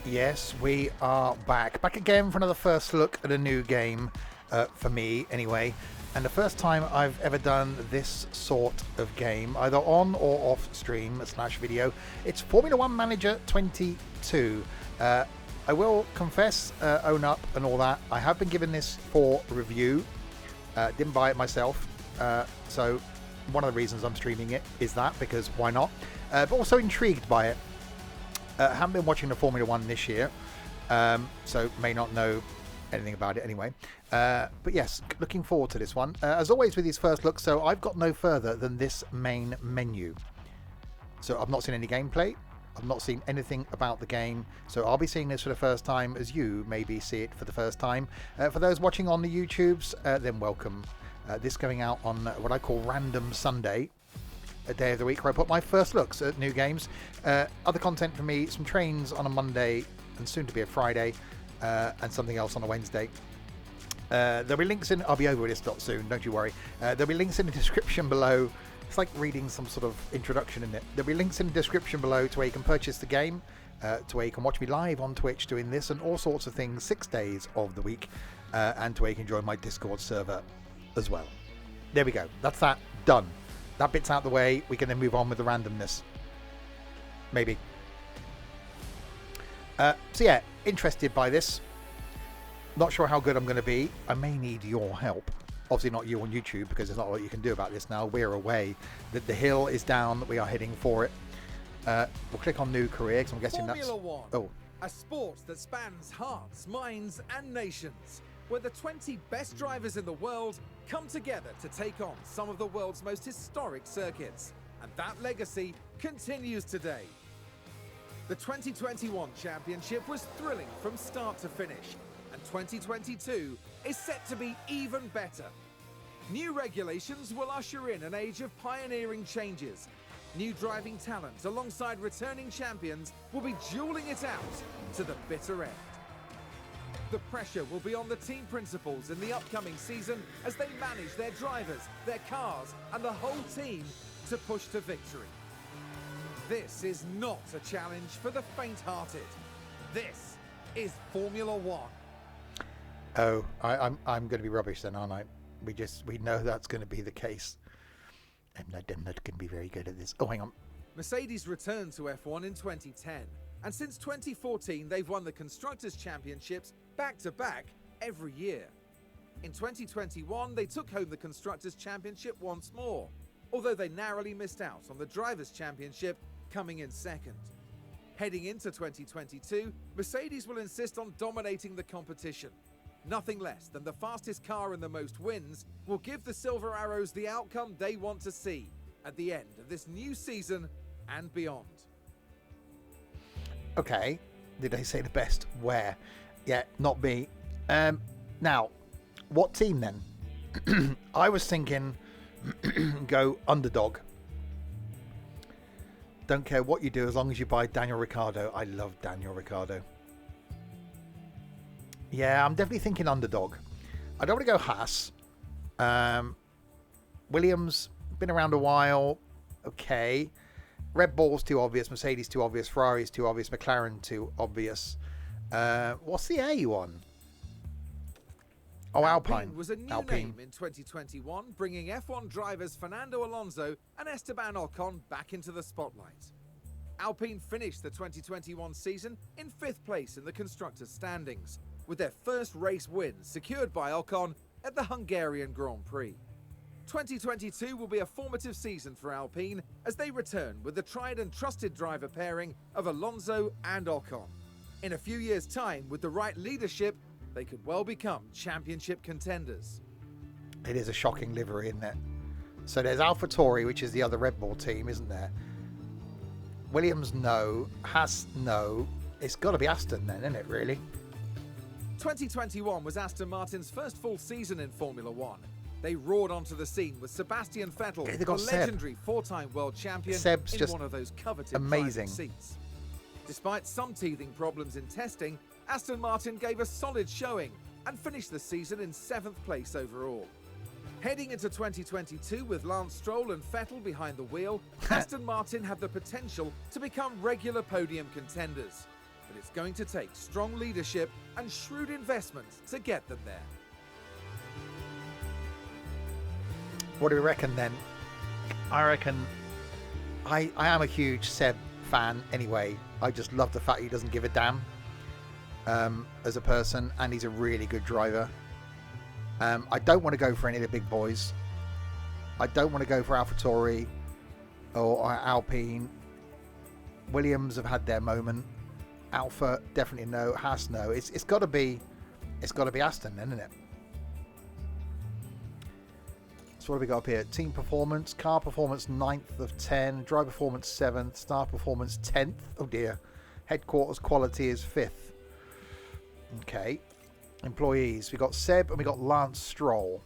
Yes, we are back. Back again for another first look at a new game, for me anyway. And the first time I've ever done this sort of game, either on or off stream / video. It's Formula One Manager 22. I will confess, own up and all that. I have been given this for review. Didn't buy it myself. So one of the reasons I'm streaming it is that, because why not? But also intrigued by it. Haven't been watching the Formula One this year, so may not know anything about it anyway. But yes, looking forward to this one. As always with these first looks, so I've got no further than this main menu. So I've not seen any gameplay. I've not seen anything about the game. So I'll be seeing this for the first time, as you maybe see it for the first time. For those watching on the YouTubes, then welcome. This going out on what I call Random Sunday. A day of the week where I put my first looks at new games. Other content for me, some trains on a Monday and soon to be a Friday, and something else on a Wednesday. There'll be links in, I'll be over with this soon, don't you worry. There'll be links in the description below. It's like reading some sort of introduction in it. There'll be links in the description below to where you can purchase the game, to where you can watch me live on Twitch doing this and all sorts of things 6 days of the week, and to where you can join my Discord server as well. There we go. That's that. Done. That bit's out the way. We can then move on with the randomness. Maybe. So yeah, interested by this. Not sure how good I'm going to be. I may need your help. Obviously not you on YouTube, because there's not a lot you can do about this now. We're away. The hill is down. We are heading for it. We'll click on new career, because I'm guessing Formula One, Oh, a sport that spans hearts, minds and nations, where the 20 best drivers in the world come together to take on some of the world's most historic circuits. And that legacy continues today. The 2021 championship was thrilling from start to finish, and 2022 is set to be even better. New regulations will usher in an age of pioneering changes. New driving talent alongside returning champions will be dueling it out to the bitter end. The pressure will be on the team principals in the upcoming season as they manage their drivers, their cars, and the whole team to push to victory. This is not a challenge for the faint-hearted. This is Formula One. Oh, I'm going to be rubbish then, aren't I? We know that's going to be the case. I'm not going to be very good at this. Oh, hang on. Mercedes returned to F1 in 2010, and since 2014 they've won the Constructors' Championships back-to-back every year. In 2021 they took home the Constructors' Championship once more, although they narrowly missed out on the Drivers' Championship, coming in second. Heading into 2022, Mercedes will insist on dominating the competition. Nothing less than the fastest car and the most wins will give the Silver Arrows the outcome they want to see at the end of this new season and beyond. Okay, did they say the best? Where? Yeah, not me. Now, what team then? I was thinking go underdog. Don't care what you do as long as you buy Daniel Ricciardo. I love Daniel Ricciardo. Yeah, I'm definitely thinking underdog. I don't want to go Haas. Williams, been around a while. Okay. Red Bull's too obvious. Mercedes too obvious. Ferrari's too obvious. McLaren too obvious. What's the A one? Oh, Alpine. Was a new name in 2021, bringing F1 drivers Fernando Alonso and Esteban Ocon back into the spotlight. Alpine finished the 2021 season in 5th place in the constructors' standings, with their first race win secured by Ocon at the Hungarian Grand Prix. 2022 will be a formative season for Alpine as they return with the tried and trusted driver pairing of Alonso and Ocon. In a few years' time, with the right leadership, they could well become championship contenders. It is a shocking livery, isn't it? So there's AlphaTauri, which is the other Red Bull team, isn't there? Williams, no. Haas, no. It's got to be Aston then, isn't it, really? 2021 was Aston Martin's first full season in Formula One. They roared onto the scene with Sebastian Vettel, Yeah, the legendary four-time world champion, Seb's in just one of those coveted amazing driving seats. Despite some teething problems in testing, Aston Martin gave a solid showing and finished the season in 7th place overall. Heading into 2022 with Lance Stroll and Vettel behind the wheel, Aston Martin have the potential to become regular podium contenders. but it's going to take strong leadership and shrewd investments to get them there. What do we reckon then? I reckon I am a huge Seb fan anyway. I just love the fact he doesn't give a damn as a person, and he's a really good driver. I don't want to go for any of the big boys. I don't want to go for AlphaTauri or Alpine. Williams have had their moment. Alpha definitely no. Haas no. It's got to be Aston, then, isn't it? So what have we got up here? Team performance, car performance 9th of 10, driver performance 7th, staff performance 10th. Oh dear. Headquarters quality is 5th. Okay. Employees. We got Seb and we got Lance Stroll.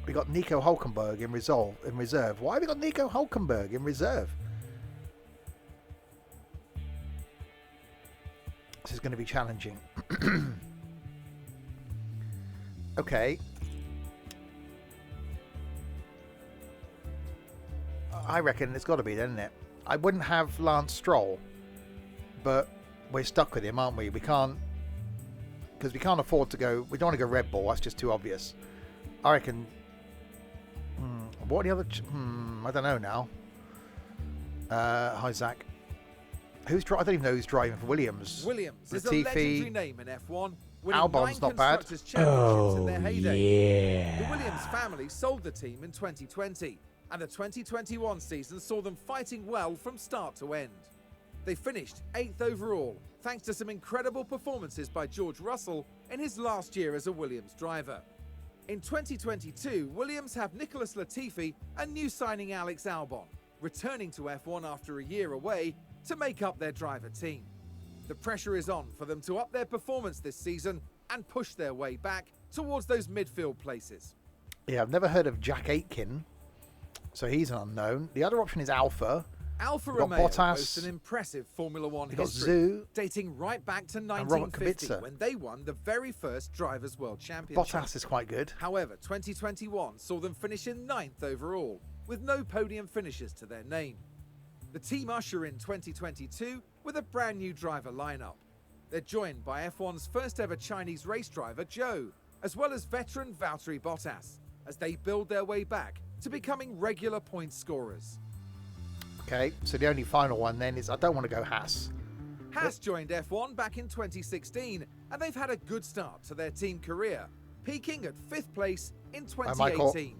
We got Nico Hulkenberg in reserve. Why have we got Nico Hulkenberg in reserve? This is going to be challenging. Okay. I reckon it's got to be, doesn't it? I wouldn't have Lance Stroll, but we're stuck with him, aren't we? We can't, because we can't afford to go. We don't want to go Red Bull. That's just too obvious. I reckon. What are the other? I don't know now. Hi Zach. I don't even know who's driving for Williams. Williams is a legendary name in F1. Albon's not bad. In their heyday. Yeah. The Williams family sold the team in 2020, and the 2021 season saw them fighting well from start to end. They finished 8th overall, thanks to some incredible performances by George Russell in his last year as a Williams driver. In 2022, Williams have Nicholas Latifi and new signing Alex Albon, returning to F1 after a year away to make up their driver team. The pressure is on for them to up their performance this season and push their way back towards those midfield places. Yeah, I've never heard of Jack Aitken, so he's an unknown. The other option is Alpha. Alfa Romeo boasts an impressive Formula One history, dating right back to 1950 when they won the very first Drivers' World Championship. Bottas is quite good. However, 2021 saw them finish in 9th overall, with no podium finishes to their name. The team usher in 2022 with a brand new driver lineup. They're joined by F1's first ever Chinese race driver, Zhou, as well as veteran Valtteri Bottas, as they build their way back to becoming regular point scorers. Okay, so the only final one then is I don't want to go Haas. Haas joined F1 back in 2016, and they've had a good start to their team career, peaking at 5th place in 2018.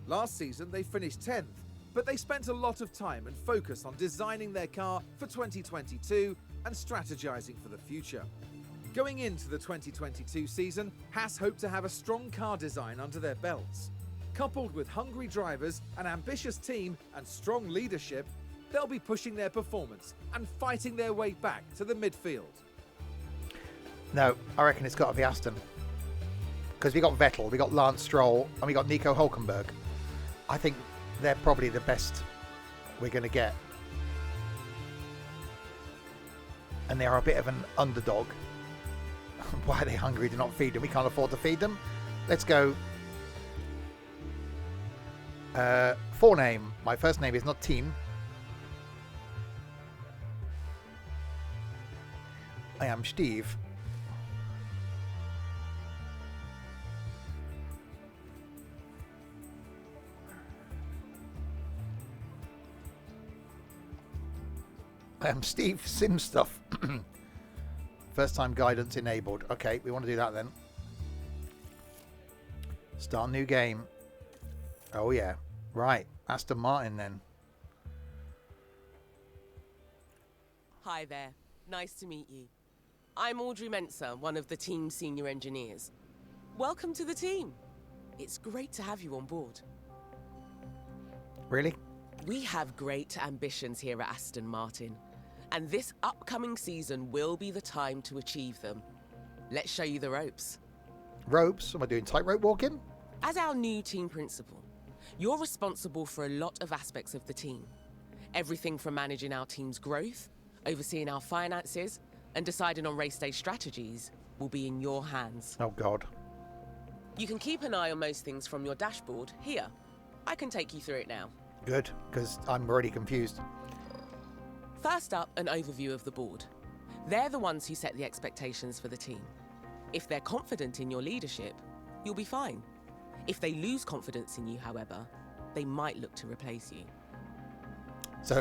Last season they finished 10th, but they spent a lot of time and focus on designing their car for 2022 and strategizing for the future. Going into the 2022 season, Haas hope to have a strong car design under their belts. Coupled with hungry drivers, an ambitious team, and strong leadership, they'll be pushing their performance and fighting their way back to the midfield. No, I reckon it's got to be Aston. Because we got Vettel, we got Lance Stroll, and we got Nico Hulkenberg. I think they're probably the best we're going to get. And they are a bit of an underdog. Why are they hungry to not feed them? We can't afford to feed them. Let's go. Forename. My first name is not Team. I am Steve. I am Steve sims&stuff. First time guidance enabled. Okay, we want to do that then. Start new game. Oh yeah, right. Aston Martin then. Hi there. Nice to meet you. I'm Audrey Menser, one of the team's senior engineers. Welcome to the team. It's great to have you on board. Really? We have great ambitions here at Aston Martin, and this upcoming season will be the time to achieve them. Let's show you the ropes. Ropes? Am I doing tightrope walking? As our new team principal, you're responsible for a lot of aspects of the team. Everything from managing our team's growth, overseeing our finances, and deciding on race day strategies will be in your hands. Oh God. You can keep an eye on most things from your dashboard here. I can take you through it now. Good, because I'm already confused. First up, an overview of the board. They're the ones who set the expectations for the team. If they're confident in your leadership, you'll be fine. If they lose confidence in you, however, they might look to replace you. So,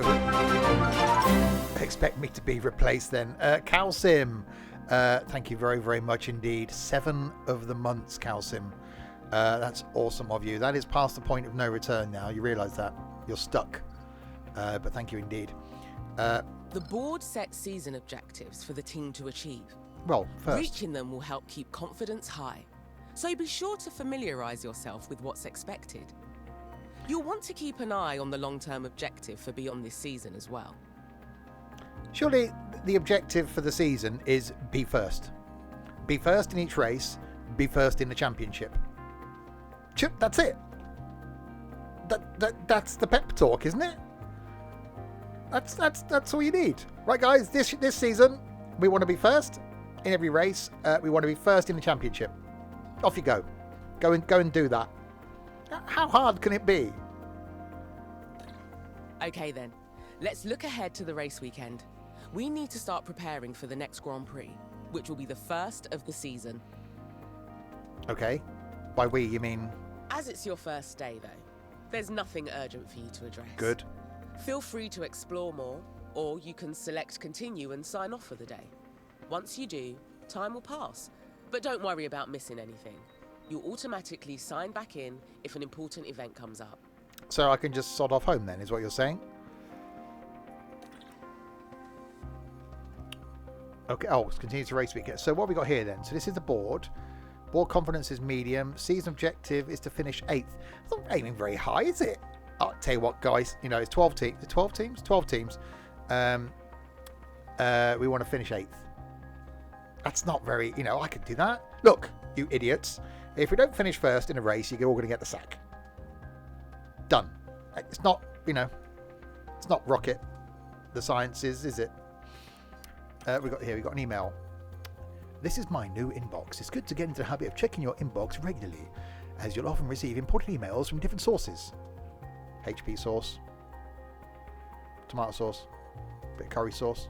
expect me to be replaced then. Calsim, thank you very, very much indeed. 7 of the months, Calsim. That's awesome of you. That is past the point of no return now. You realise that? You're stuck. But thank you indeed. The board sets season objectives for the team to achieve. Well, first. Reaching them will help keep confidence high. So be sure to familiarise yourself with what's expected. You'll want to keep an eye on the long-term objective for beyond this season as well. Surely the objective for the season is be first. Be first in each race, be first in the championship. That's it. That's the pep talk, isn't it? That's all you need. Right, guys, this season we want to be first in every race. We want to be first in the championship. Off you go. Go and do that. How hard can it be? Okay then, let's look ahead to the race weekend. We need to start preparing for the next Grand Prix, which will be the first of the season. Okay. By we, you mean? As it's your first day though, there's nothing urgent for you to address. Good. Feel free to explore more, or you can select continue and sign off for the day. Once you do, time will pass, but don't worry about missing anything. You'll automatically sign back in if an important event comes up. So I can just sod off home then, is what you're saying? Okay, it's continue to race weekend. So what have we got here then? So this is the board. Board confidence is medium. Season objective is to finish 8th. It's not aiming very high, is it? I'll tell you what, guys. You know, it's 12 teams. 12 teams? 12 teams. We want to finish 8th. That's not very, I could do that. Look, you idiots. If we don't finish first in a race, you're all going to get the sack. Done. It's not, it's not rocket the sciences, is it? We got an email. This is my new inbox. It's good to get into the habit of checking your inbox regularly, as you'll often receive important emails from different sources. HP sauce, tomato sauce, bit of curry sauce.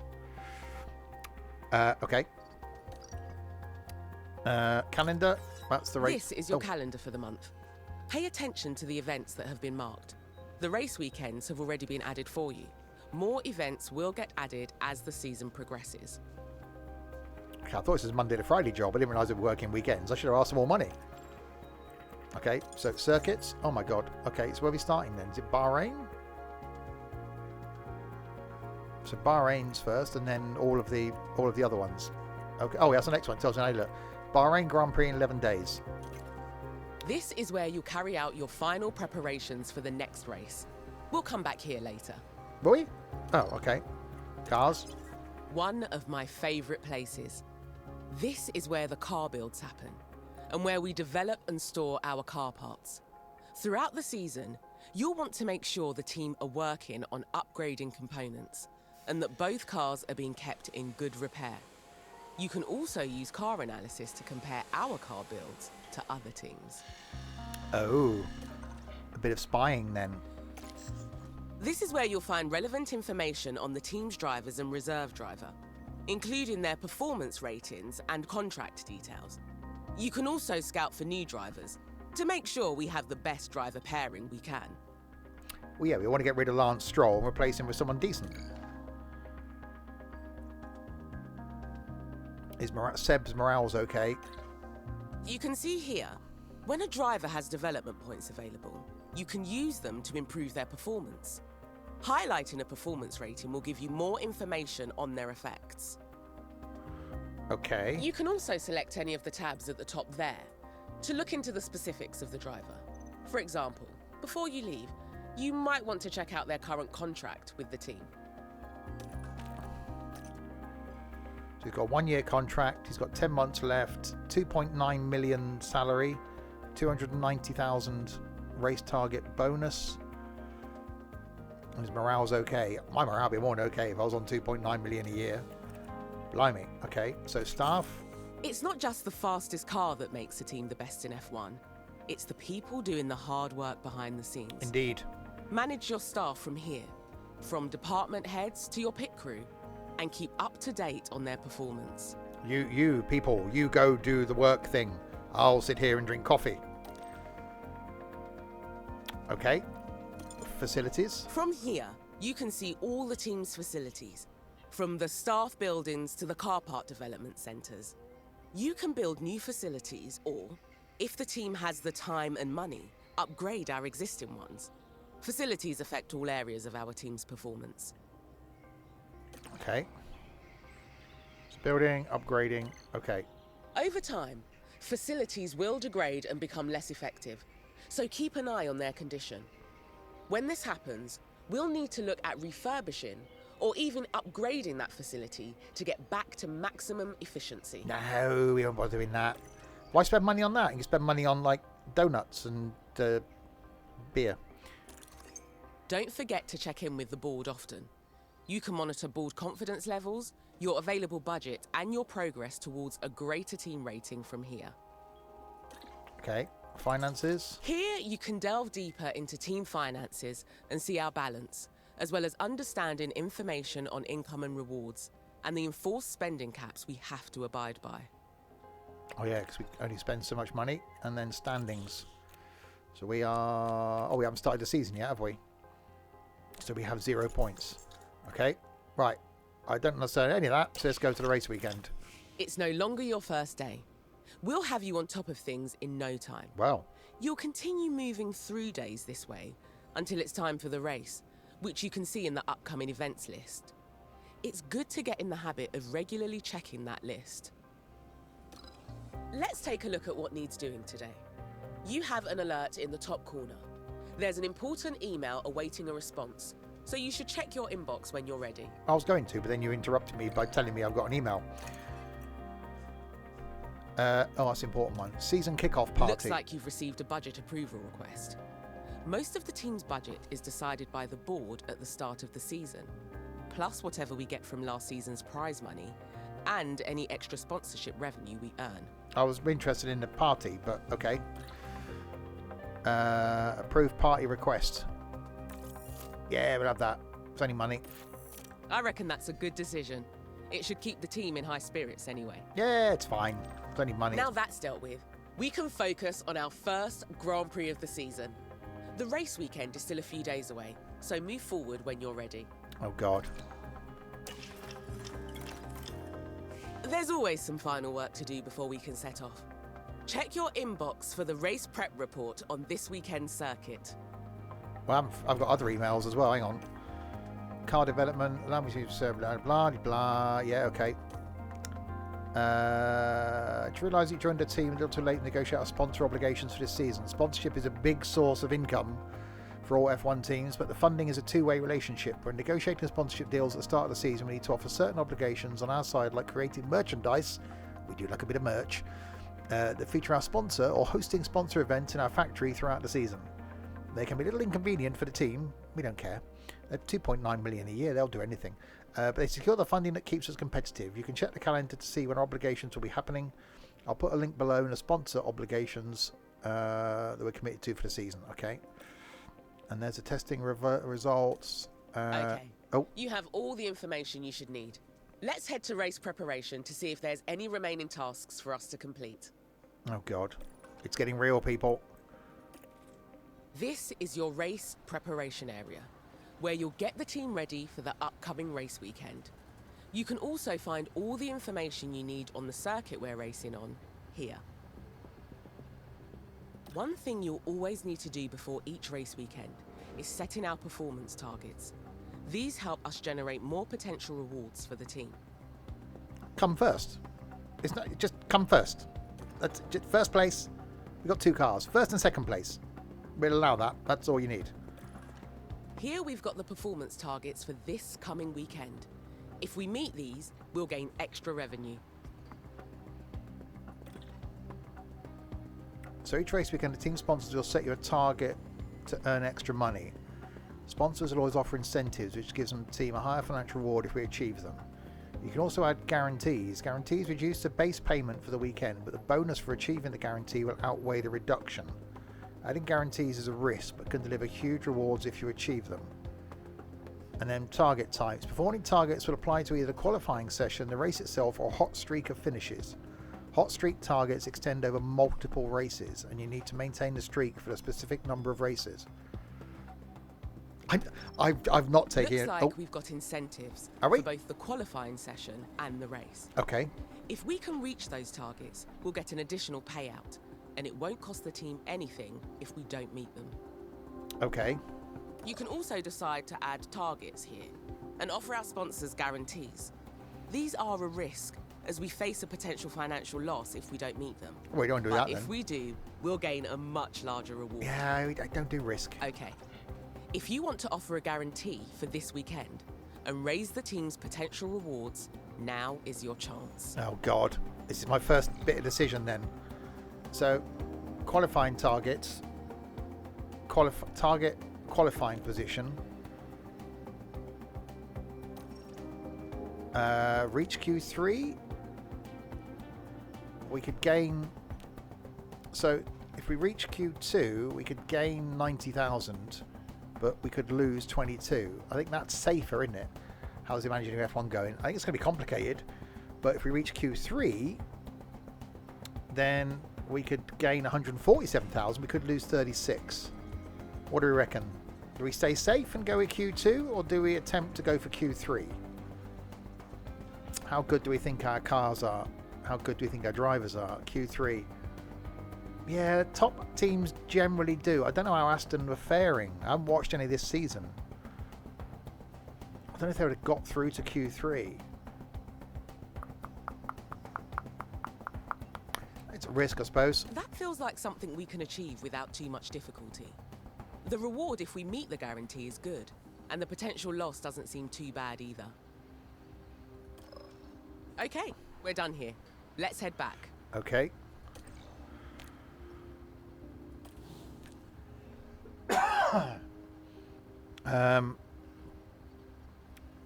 Okay. Calendar. That's the race. This is your calendar for the month. Pay attention to the events that have been marked. The race weekends have already been added for you. More events will get added as the season progresses. Okay, I thought this was a Monday to Friday job. I didn't realise it was working weekends. I should have asked for more money. Okay, so circuits. Oh my god. Okay, so where are we starting then? Is it Bahrain? So Bahrain's first, and then all of the other ones. Okay. Oh, that's the next one. Tells me, hey, look, Bahrain Grand Prix in 11 days. This is where you'll carry out your final preparations for the next race. We'll come back here later. Will we? Oh, okay. Cars. One of my favourite places. This is where the car builds happen, and where we develop and store our car parts. Throughout the season, you'll want to make sure the team are working on upgrading components, and that both cars are being kept in good repair. You can also use car analysis to compare our car builds to other teams. Oh, a bit of spying then. This is where you'll find relevant information on the team's drivers and reserve driver, including their performance ratings and contract details. You can also scout for new drivers to make sure we have the best driver pairing we can. Well, yeah, we want to get rid of Lance Stroll and replace him with someone decent. Is Seb's morale's okay? You can see here, when a driver has development points available, you can use them to improve their performance. Highlighting a performance rating will give you more information on their effects. Okay. You can also select any of the tabs at the top there to look into the specifics of the driver. For example, before you leave, you might want to check out their current contract with the team. So he's got a 1-year contract, he's got 10 months left, 2.9 million salary, 290,000 race target bonus. And his morale's okay. My morale would be more than okay if I was on 2.9 million a year. Blimey. Okay, so staff. It's not just the fastest car that makes a team the best in F1. It's the people doing the hard work behind the scenes. Indeed. Manage your staff from here, from department heads to your pit crew, and keep up to date on their performance. You people, you go do the work thing. I'll sit here and drink coffee. Okay. Facilities. From here, you can see all the team's facilities, from the staff buildings to the car park development centres. You can build new facilities or, if the team has the time and money, upgrade our existing ones. Facilities affect all areas of our team's performance. Okay. Building, upgrading. Okay. Over time, facilities will degrade and become less effective, so keep an eye on their condition. When this happens, we'll need to look at refurbishing or even upgrading that facility to get back to maximum efficiency. No, we don't bother doing that. Why spend money on that? You can spend money on, like, donuts and beer. Don't forget to check in with the board often. You can monitor board confidence levels, your available budget, and your progress towards a greater team rating from here. Okay. Finances. Here, you can delve deeper into team finances and see our balance, as well as understanding information on income and rewards, and the enforced spending caps we have to abide by. Oh yeah, because we only spend so much money. And then standings. So we are... Oh, we haven't started the season yet, have we? So we have 0 points. Okay. Right. I don't understand any of that, so let's go to the race weekend. It's no longer your first day. We'll have you on top of things in no time. Well. You'll continue moving through days this way until it's time for the race, which you can see in the upcoming events list. It's good to get in the habit of regularly checking that list. Let's take a look at what needs doing today. You have an alert in the top corner. There's an important email awaiting a response, so you should check your inbox when you're ready. I was going to, but then you interrupted me by telling me I've got an email. Oh, that's an important one. Season kickoff party. Looks like you've received a budget approval request. Most of the team's budget is decided by the board at the start of the season, plus whatever we get from last season's prize money and any extra sponsorship revenue we earn. I was interested in the party, but okay. Approved party request. Yeah, we'll have that. It's only money. I reckon that's a good decision. It should keep the team in high spirits anyway. Yeah, it's fine. It's only money. Now that's dealt with, we can focus on our first Grand Prix of the season. The race weekend is still a few days away, so move forward when you're ready. Oh, God. There's always some final work to do before we can set off. Check your inbox for the race prep report on this weekend's circuit. Well, I've got other emails as well. Hang on. Car development. Allow me to serve blah, blah, blah. Yeah, okay. To realise you joined a team a little too late to negotiate our sponsor obligations for this season. Sponsorship is a big source of income for all F1 teams, but the funding is a two-way relationship. When negotiating sponsorship deals at the start of the season, we need to offer certain obligations on our side, like creating merchandise. We do like a bit of merch that feature our sponsor or hosting sponsor events in our factory throughout the season. They can be a little inconvenient for the team. We don't care. They're 2.9 million a year. They'll do anything. But they secure the funding that keeps us competitive. You can check the calendar to see when obligations will be happening. I'll put a link below in the sponsor obligations that we're committed to for the season. Okay. And there's the testing results. Okay. Oh. You have all the information you should need. Let's head to race preparation to see if there's any remaining tasks for us to complete. Oh, God. It's getting real, people. This is your race preparation area, where you'll get the team ready for the upcoming race weekend. You can also find all the information you need on the circuit we're racing on here. One thing you'll always need to do before each race weekend is setting our performance targets. These help us generate more potential rewards for the team. Come first. It's not just come first. That's just first place. We've got 2 cars. First and second place. We'll allow that. That's all you need. Here we've got the performance targets for this coming weekend. If we meet these, we'll gain extra revenue. So each race weekend, the team sponsors will set you a target to earn extra money. Sponsors will always offer incentives, which gives the team a higher financial reward if we achieve them. You can also add guarantees. Guarantees reduce the base payment for the weekend, but the bonus for achieving the guarantee will outweigh the reduction. Adding guarantees is a risk, but can deliver huge rewards if you achieve them. And then target types. Performing targets will apply to either the qualifying session, the race itself, or hot streak of finishes. Hot streak targets extend over multiple races, and you need to maintain the streak for a specific number of races. I've not taken it. Looks like we've got incentives Are we? for both the qualifying session and the race. Okay. If we can reach those targets, we'll get an additional payout, and it won't cost the team anything if we don't meet them. Okay. You can also decide to add targets here and offer our sponsors guarantees. These are a risk, as we face a potential financial loss if we don't meet them. Well, we don't do But that if then. we do, we'll gain a much larger reward. Yeah, I don't do risk. Okay. If you want to offer a guarantee for this weekend and raise the team's potential rewards, now is your chance. Oh God, this is my first bit of decision then. So, qualifying targets, target qualifying position, reach Q3. We could gain. So, if we reach Q2, we could gain 90,000, but we could lose 22. I think that's safer, isn't it? How's the Imagining F1 going? I think it's going to be complicated, but if we reach Q3, then we could gain 147,000. We could lose 36. What do we reckon? Do we stay safe and go with Q2, or do we attempt to go for Q3? How good do we think our cars are? How good do we think our drivers are? Q3. Yeah, top teams generally do. I don't know how Aston were faring. I haven't watched any this season. I don't know if they would have got through to Q3. It's a risk, I suppose. That feels like something we can achieve without too much difficulty. The reward if we meet the guarantee is good, and the potential loss doesn't seem too bad either. Okay, we're done here. Let's head back. Okay.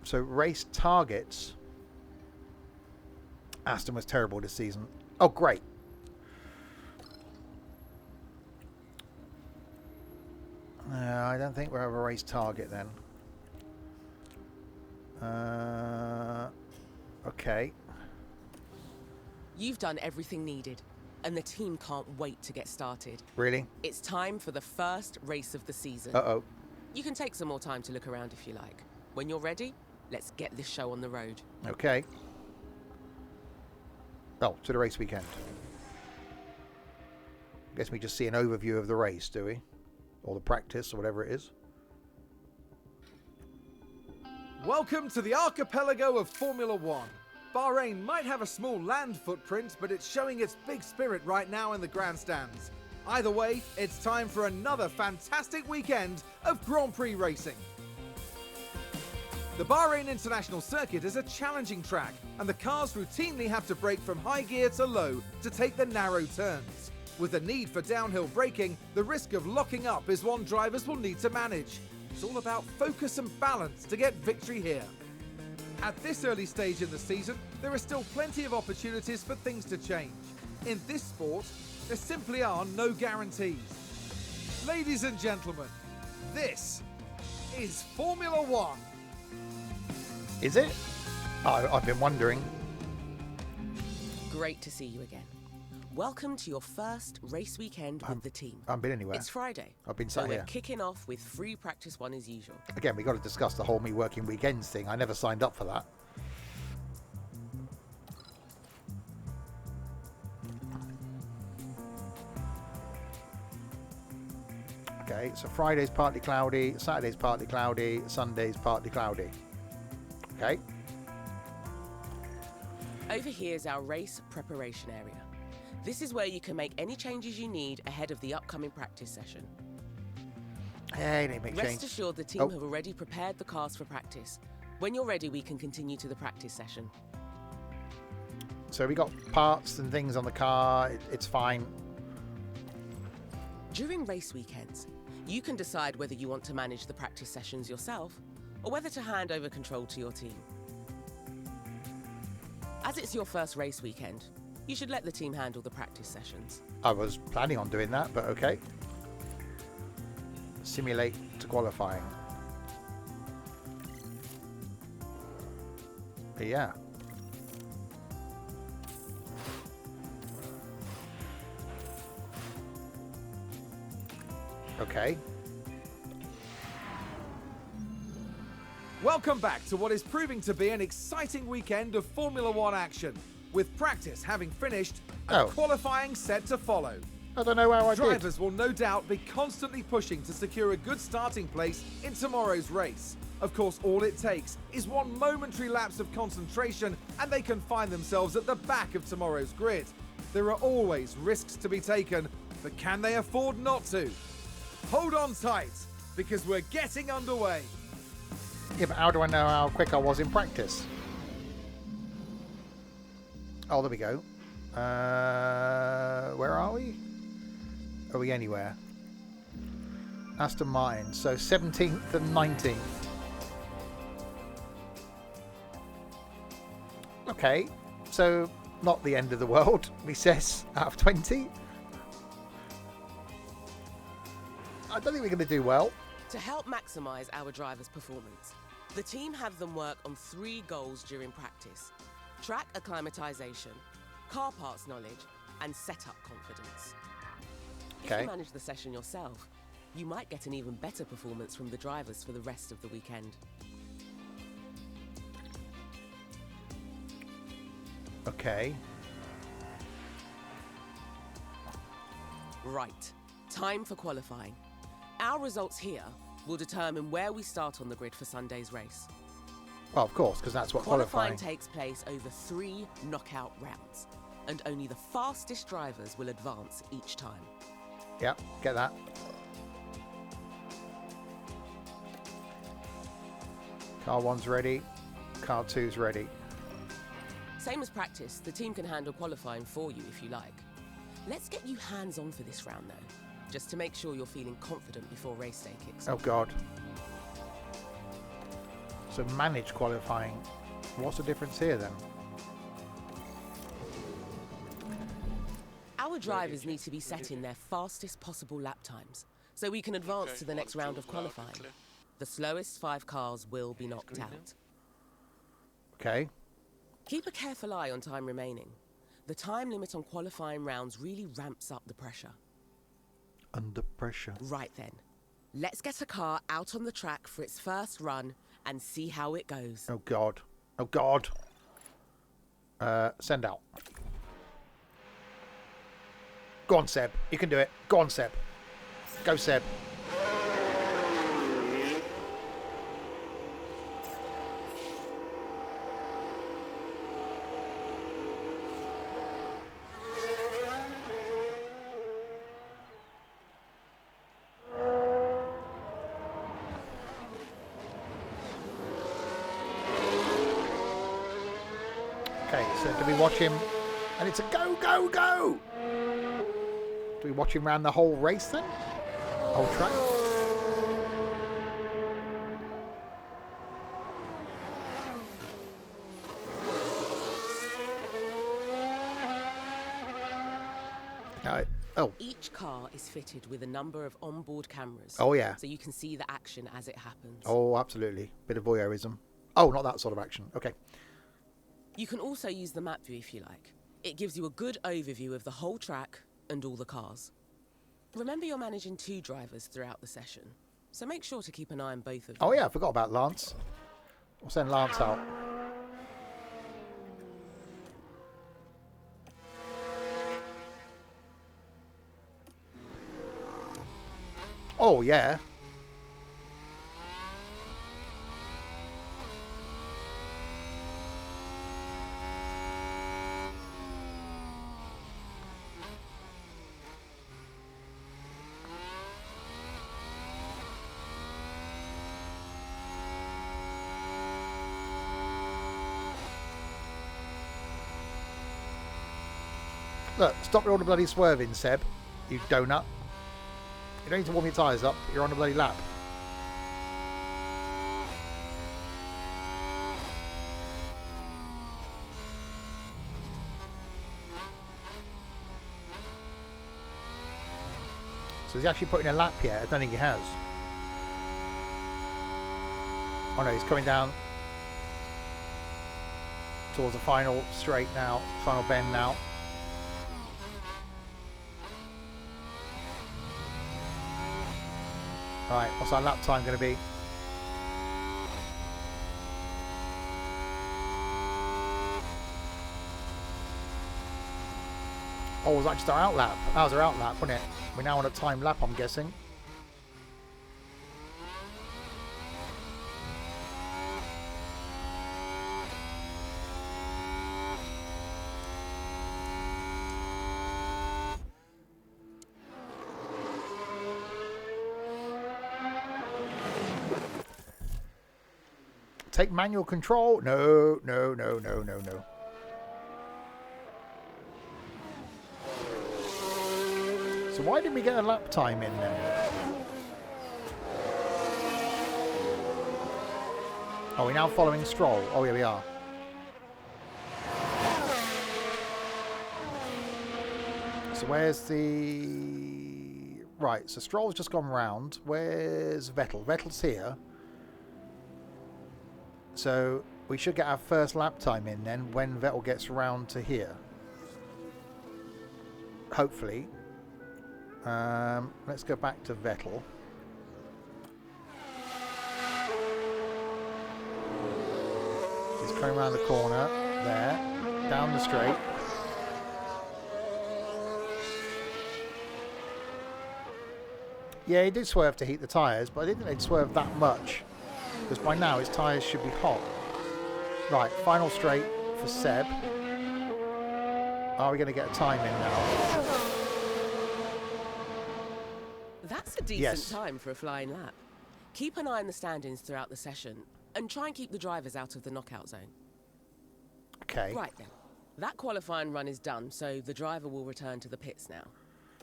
So race targets. Aston was terrible this season. Oh, great. I don't think we have a race target then. Okay. You've done everything needed, and the team can't wait to get started. Really? It's time for the first race of the season. Uh-oh. You can take some more time to look around if you like. When you're ready, let's get this show on the road. Okay. Oh, to the race weekend. Guess we just see an overview of the race, do we? Or the practice, or whatever it is. Welcome to the archipelago of Formula One. Bahrain might have a small land footprint, but it's showing its big spirit right now in the grandstands. Either way, it's time for another fantastic weekend of Grand Prix racing. The Bahrain International Circuit is a challenging track, and the cars routinely have to brake from high gear to low to take the narrow turns. With the need for downhill braking, the risk of locking up is one drivers will need to manage. It's all about focus and balance to get victory here. At this early stage in the season, there are still plenty of opportunities for things to change. In this sport, there simply are no guarantees. Ladies and gentlemen, this is Formula One. Is it? Oh, I've been wondering. Great to see you again. Welcome to your first race weekend with the team. I haven't been anywhere. It's Friday. I've been so sat we're here. kicking off with free practice one as usual. Again, we've got to discuss the whole me working weekends thing. I never signed up for that. Okay, so Friday's partly cloudy, Saturday's partly cloudy, Sunday's partly cloudy. Okay. Over here is our race preparation area. This is where you can make any changes you need ahead of the upcoming practice session. Hey, they make Rest change. assured the team have already prepared the cars for practice. When you're ready, we can continue to the practice session. So we got parts and things on the car. It's fine. During race weekends, you can decide whether you want to manage the practice sessions yourself or whether to hand over control to your team. As it's your first race weekend, you should let the team handle the practice sessions. I was planning on doing that, but okay. Simulate to qualifying. Yeah. Okay. Welcome back to what is proving to be an exciting weekend of Formula One action, with practice having finished and qualifying set to follow. I don't know how I did. Drivers will no doubt be constantly pushing to secure a good starting place in tomorrow's race. Of course, all it takes is one momentary lapse of concentration and they can find themselves at the back of tomorrow's grid. There are always risks to be taken, but can they afford not to? Hold on tight, because we're getting underway. Yeah, but how do I know how quick I was in practice? Oh, there we go. Where are we? Are we anywhere? Aston Martin. So 17th and 19th. Okay. So not the end of the world, he says, out of 20. I don't think we're going to do well. To help maximise our drivers' performance, the team have them work on 3 goals during practice: track acclimatisation, car parts knowledge, and setup confidence. If you manage the session yourself, you might get an even better performance from the drivers for the rest of the weekend. Okay. Right. Time for qualifying. Our results here will determine where we start on the grid for Sunday's race. Well, of course, because that's what qualifying takes place over 3 knockout rounds, and only the fastest drivers will advance each time. Yep, get that. Car 1's ready. Car 2's ready. Same as practice, the team can handle qualifying for you if you like. Let's get you hands-on for this round though, just to make sure you're feeling confident before race day kicks off. Oh God. So manage qualifying. What's the difference here then? Our drivers need to be setting their fastest possible lap times, so we can advance to the next round of qualifying. The slowest 5 cars will be knocked out. Okay. Keep a careful eye on time remaining. The time limit on qualifying rounds really ramps up the pressure. Under pressure. Right then. Let's get a car out on the track for its first run and see how it goes. Oh God. Oh God. Send out. Go on, Seb. You can do it. Go on, Seb. Go, Seb. Okay, so do we watch him? And it's a go, go, go! Do we watch him around the whole race then? Whole track? No. Oh. Each car is fitted with a number of onboard cameras. Oh, yeah. So you can see the action as it happens. Oh, absolutely. Bit of voyeurism. Oh, not that sort of action. Okay. You can also use the map view if you like. It gives you a good overview of the whole track and all the cars. Remember, you're managing 2 drivers throughout the session, so make sure to keep an eye on both of them. Oh yeah, I forgot about Lance. We'll send Lance out. Oh yeah. Look, stop all the bloody swerving, Seb. You donut. You don't need to warm your tyres up. You're on a bloody lap. So he's actually putting a lap yet? I don't think he has. Oh no, he's coming down. towards the final straight now, final bend now. Right, what's our lap time going to be? Oh, was that just our out lap? That was our out lap, wasn't it? We're now on a time lap, I'm guessing. Take manual control. No, no, no, no, no, no. So why didn't we get a lap time in then? Are we now following Stroll? Oh, here we are. So where's the... Right, so Stroll's just gone round. Where's Vettel? Vettel's here. So we should get our first lap time in then when Vettel gets round to here. Hopefully. Let's go back to Vettel. He's coming around the corner. There. Down the straight. Yeah, he did swerve to heat the tyres, but I didn't think they'd swerve that much. Because by now his tyres should be hot. Right, final straight for Seb. Are we going to get a time in now? That's a decent time for a flying lap. Keep an eye on the standings throughout the session and try and keep the drivers out of the knockout zone. Okay. Right then. That qualifying run is done, so the driver will return to the pits now.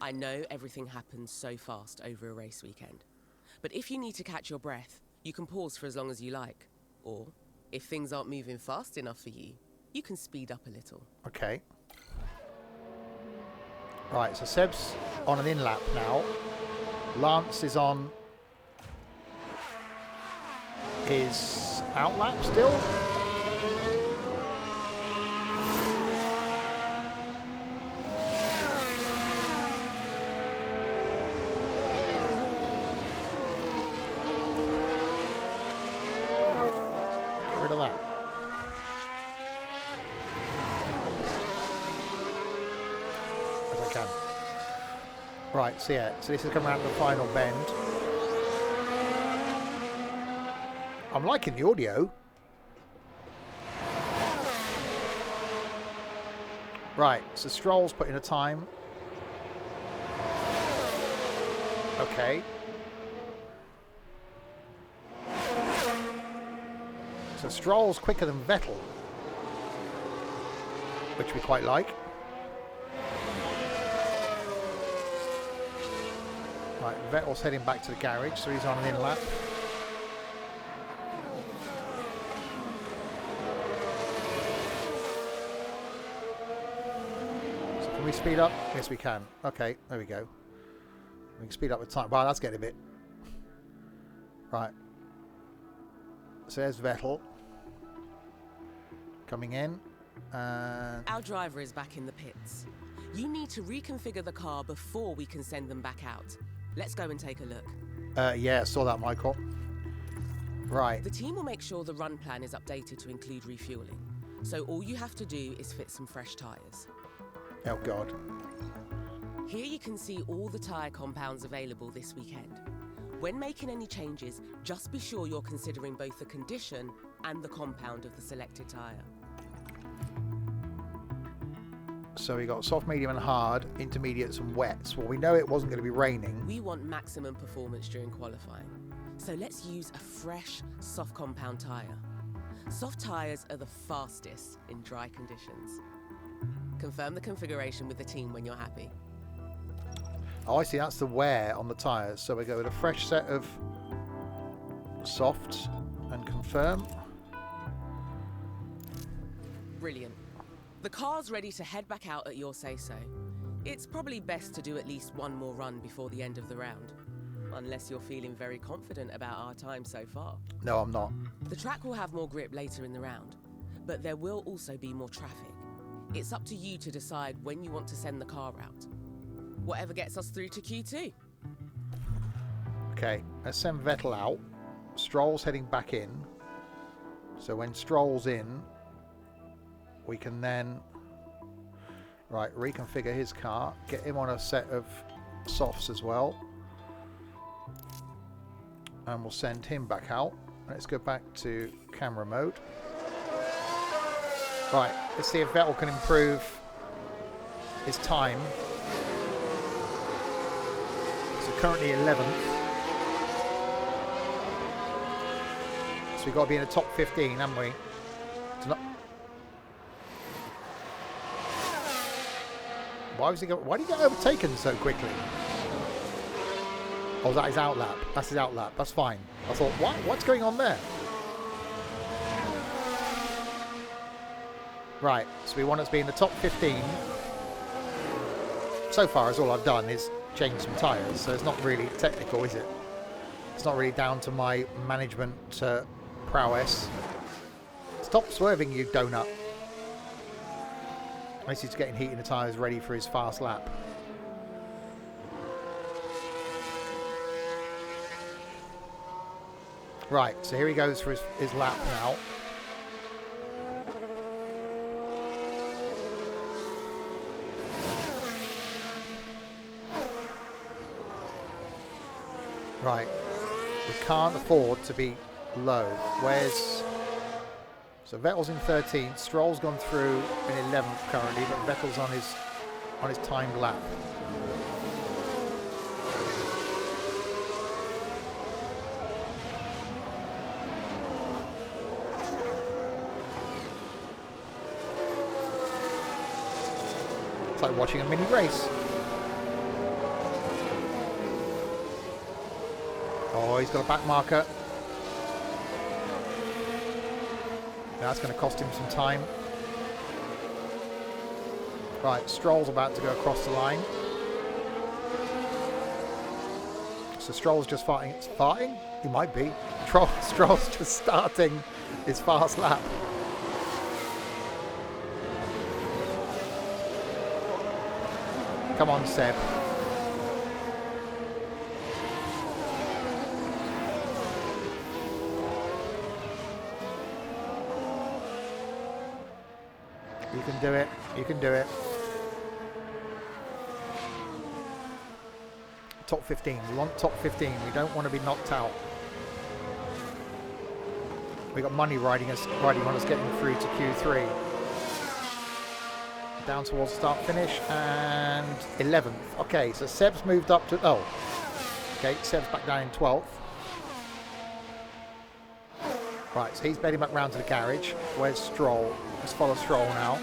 I know everything happens so fast over a race weekend. But if you need to catch your breath, you can pause for as long as you like. Or, if things aren't moving fast enough for you, you can speed up a little. Okay. Right, so Seb's on an in-lap now. Lance is on his out-lap still. Get rid of that. As I can. Right, so yeah, so this is coming out of the final bend. I'm liking the audio. Right, so Stroll's put in a time. Okay. So Stroll's quicker than Vettel, which we quite like. Right, Vettel's heading back to the garage, so he's on an in-lap. So can we speed up? Yes, we can. Okay, there we go. We can speed up the time. Wow, that's getting a bit... Right. So there's Vettel. Coming in. And... Our driver is back in the pits. You need to reconfigure the car before we can send them back out. Let's go and take a look. Yeah, saw that, Michael. Right. The team will make sure the run plan is updated to include refueling. So all you have to do is fit some fresh tyres. Oh, God. Here you can see all the tyre compounds available this weekend. When making any changes, just be sure you're considering both the condition and the compound of the selected tyre. So we got soft, medium and hard, intermediates and wets. Well, we know it wasn't going to be raining. We want maximum performance during qualifying. So let's use a fresh, soft compound tyre. Soft tyres are the fastest in dry conditions. Confirm the configuration with the team when you're happy. Oh, I see. That's the wear on the tyres. So we go with a fresh set of softs and confirm. Brilliant. The car's ready to head back out at your say-so. It's probably best to do at least one more run before the end of the round. Unless you're feeling very confident about our time so far. No, I'm not. The track will have more grip later in the round. but there will also be more traffic. It's up to you to decide when you want to send the car out. Whatever gets us through to Q2. Okay, let's send Vettel out. Stroll's heading back in. So when Stroll's in, we can then reconfigure his car, get him on a set of softs as well, and we'll send him back out. Let's go back to camera mode. Right, let's see if Vettel can improve his time. So currently 11th. So we've got to be in the top 15, haven't we? Why did he get overtaken so quickly? Oh, that is outlap. That's his outlap. That's fine. I thought, what? What's going on there? Right, so we want it to be in the top 15. So far, as all I've done is change some tyres, so it's not really technical, is it? It's not really down to my management prowess. Stop swerving, you donut. At least he's getting heat in the tyres ready for his fast lap. Right, so here he goes for his lap now. Right, we can't afford to be low. So Vettel's in 13th, Stroll's gone through in 11th currently, but Vettel's on his timed lap. It's like watching a mini race. Oh, he's got a back marker. That's going to cost him some time. Right, Stroll's about to go across the line. So Stroll's just farting. It's farting? He might be. Stroll's just starting his fast lap. Come on, Seb. You can do it. You can do it. Top 15. We want top 15. We don't want to be knocked out. We got money riding on us getting through to Q3. Down towards the start finish and 11th. Okay, so Seb's moved up to... Oh. Okay, Seb's back down in 12th. Right, so he's bedding back round to the garage. Where's Stroll? Let's follow Stroll now.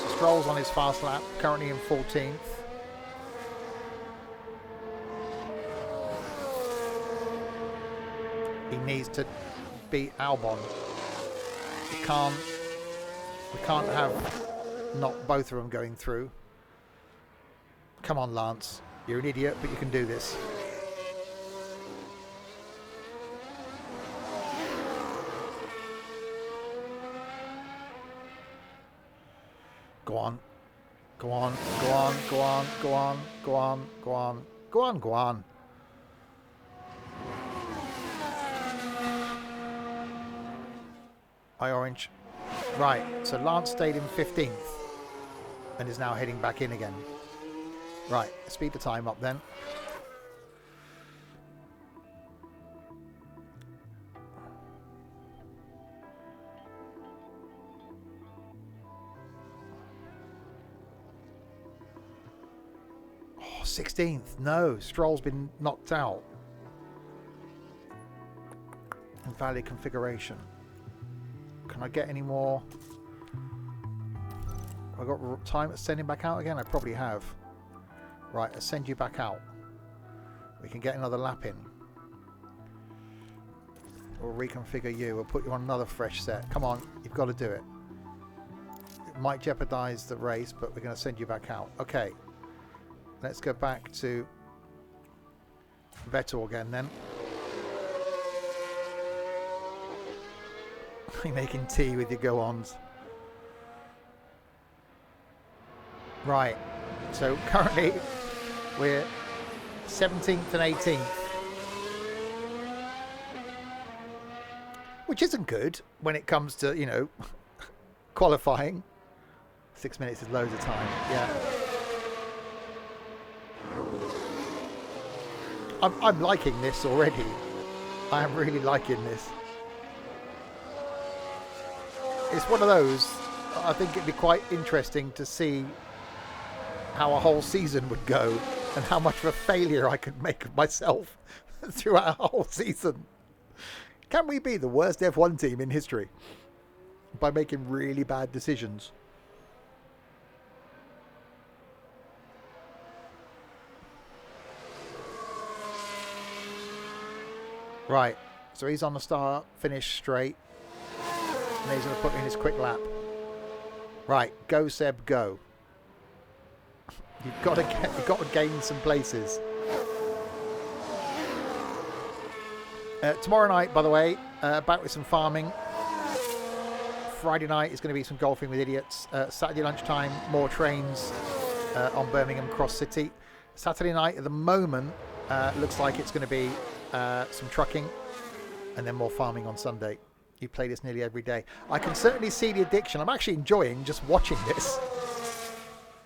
So Stroll's on his fast lap, currently in 14th. He needs to beat Albon. We can't have not both of them going through. Come on, Lance. You're an idiot, but you can do this. Go on. Go on. Go on. Go on. Go on. Go on. Go on. Go on. Go on. High orange. Right, so Lance stayed in 15th and is now heading back in again. Right, speed the time up then. Oh, 16th. No, Stroll's been knocked out. Invalid configuration. Can I get any more? Have I got time to send him back out again? I probably have. Right, let's send you back out. We can get another lap in. We'll reconfigure you. We'll put you on another fresh set. Come on, you've got to do it. It might jeopardize the race, but we're going to send you back out. Okay. Let's go back to Vettel again then. You're making tea with your go-ons. Right. So currently we're 17th and 18th. Which isn't good when it comes to, you know, qualifying. 6 minutes is loads of time. Yeah. I'm liking this already. I am really liking this. It's one of those, I think it'd be quite interesting to see how a whole season would go and how much of a failure I could make of myself throughout a whole season. Can we be the worst F1 team in history by making really bad decisions? Right, so he's on the start, finish straight, and he's going to put in his quick lap. Right, go Seb, go. You've got to gain some places. Tomorrow night, by the way, back with some farming. Friday night is going to be some golfing with idiots. Saturday lunchtime, more trains on Birmingham Cross City. Saturday night, at the moment, looks like it's going to be some trucking and then more farming on Sunday. You play this nearly every day. I can certainly see the addiction. I'm actually enjoying just watching this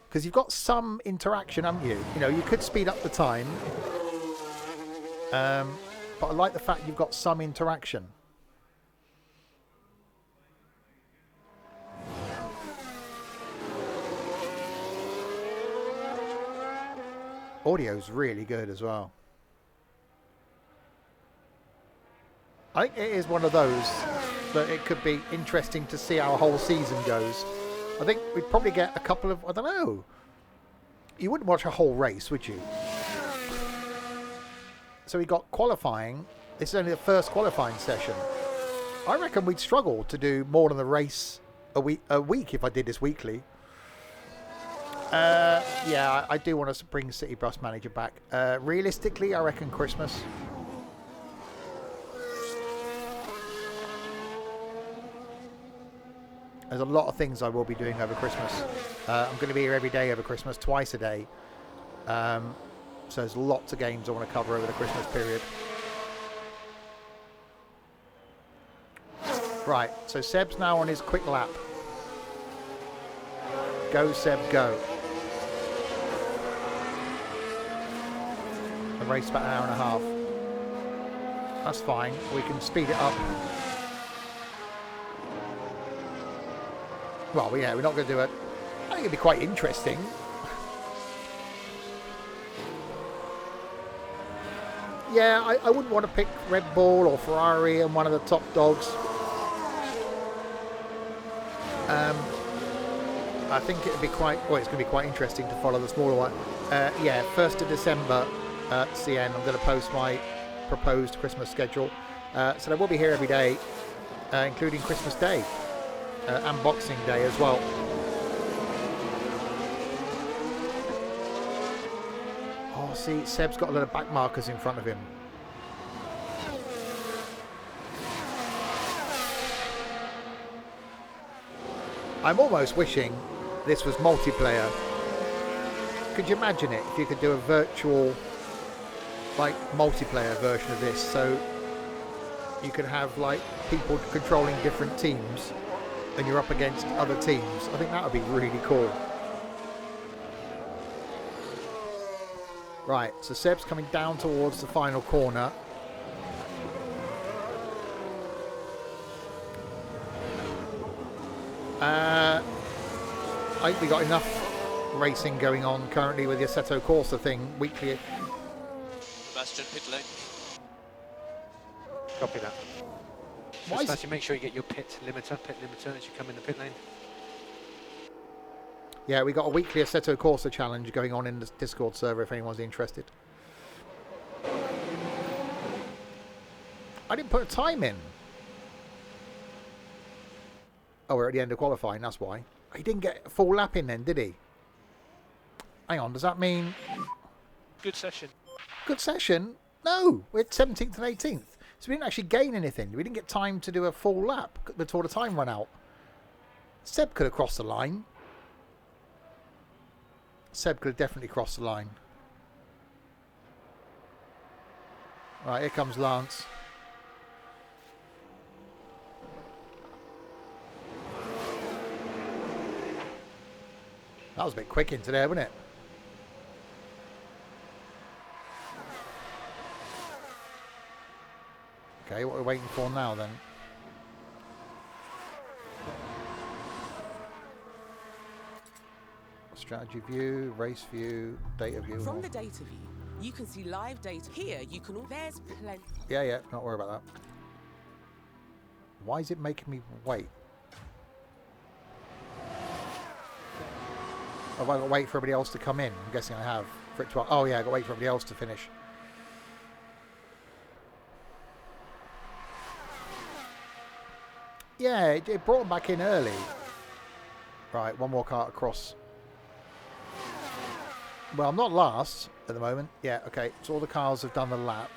because you've got some interaction, haven't you? You know, you could speed up the time, but I like the fact you've got some interaction. Audio's really good as well. I think it is one of those that it could be interesting to see how a whole season goes. I think we'd probably get a couple of, I don't know. You wouldn't watch a whole race, would you? So we got qualifying. This is only the first qualifying session. I reckon we'd struggle to do more than the race a week if I did this weekly. Yeah, I do want to bring City Bus Manager back. Realistically, I reckon Christmas. There's a lot of things I will be doing over Christmas. I'm going to be here every day over Christmas, twice a day. So there's lots of games I want to cover over the Christmas period. Right, so Seb's now on his quick lap. Go, Seb, go. The race about an hour and a half. That's fine. We can speed it up. Well, yeah, we're not going to do it. I think it'd be quite interesting. Yeah, I wouldn't want to pick Red Bull or Ferrari and one of the top dogs. I think it'd be quite, well, it's going to be quite interesting to follow the smaller one. Yeah, 1st of December at CN, I'm going to post my proposed Christmas schedule. So I will be here every day, including Christmas Day. And Boxing Day as well. Oh, see, Seb's got a lot of back markers in front of him. I'm almost wishing this was multiplayer. Could you imagine it if you could do a virtual, like, multiplayer version of this? So you could have, like, people controlling different teams and you're up against other teams. I think that would be really cool. Right, so Seb's coming down towards the final corner. I think we got enough racing going on currently with the Assetto Corsa thing weekly. Sebastian, pit lane. Copy that. Why Sebastian, make sure you get your pit limiter as you come in the pit lane. Yeah, we got a weekly Assetto Corsa challenge going on in the Discord server if anyone's interested. I didn't put a time in. Oh, we're at the end of qualifying, that's why. He didn't get a full lap in then, did he? Hang on, does that mean... Good session. Good session? No, we're 17th and 18th. So we didn't actually gain anything. We didn't get time to do a full lap before the time ran out. Seb could have crossed the line. Seb could have definitely crossed the line. Right, here comes Lance. That was a bit quick into there, wasn't it? Okay, what are we waiting for now then? Strategy view, race view, data view. From the data view, you can see live data. Here, you can... There's plenty... Yeah, not worry about that. Why is it making me wait? Have I got to wait for everybody else to come in? I'm guessing I have. For it to... Oh yeah, I've got to wait for everybody else to finish. Yeah, it brought them back in early. Right, one more cart across. Well, I'm not last at the moment. Yeah, okay. So all the cars have done the lap.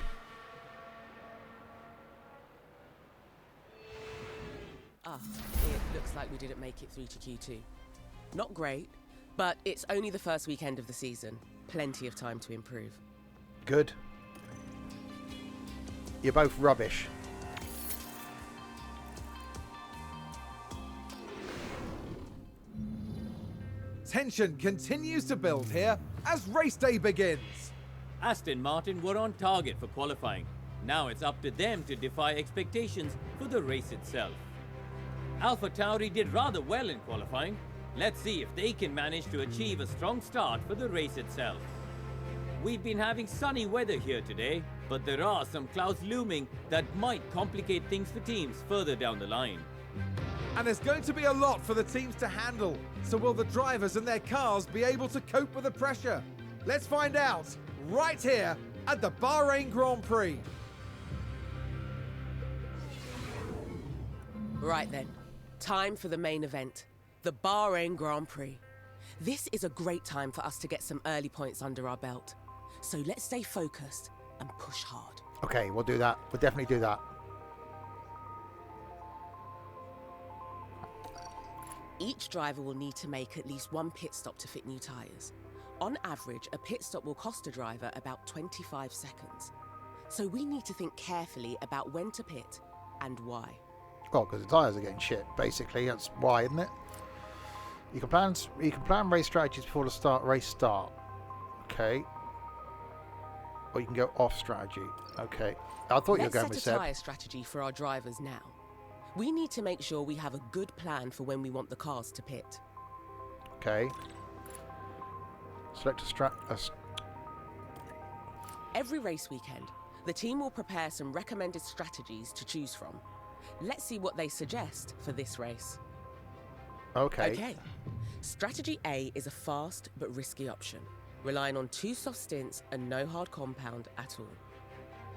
It looks like we didn't make it through to Q2. Not great, but it's only the first weekend of the season. Plenty of time to improve. Good. You're both rubbish. Tension continues to build here as race day begins. Aston Martin were on target for qualifying. Now it's up to them to defy expectations for the race itself. AlphaTauri did rather well in qualifying. Let's see if they can manage to achieve a strong start for the race itself. We've been having sunny weather here today, but there are some clouds looming that might complicate things for teams further down the line. And there's going to be a lot for the teams to handle. So will the drivers and their cars be able to cope with the pressure? Let's find out right here at the Bahrain Grand Prix. Right then, time for the main event, the Bahrain Grand Prix. This is a great time for us to get some early points under our belt. So let's stay focused and push hard. Okay, we'll do that. We'll definitely do that. Each driver will need to make at least one pit stop to fit new tyres. On average, a pit stop will cost a driver about 25 seconds. So we need to think carefully about when to pit and why. Well, because the tyres are getting shit, basically. That's why, isn't it? You can plan race strategies before the race start. Okay. Or you can go off strategy. Okay. I thought you were going with Let's set Seb. a tyre strategy for our drivers now. We need to make sure we have a good plan for when we want the cars to pit. Okay. Select a Every race weekend, the team will prepare some recommended strategies to choose from. Let's see what they suggest for this race. Okay. Strategy A is a fast but risky option, relying on 2 soft stints and no hard compound at all.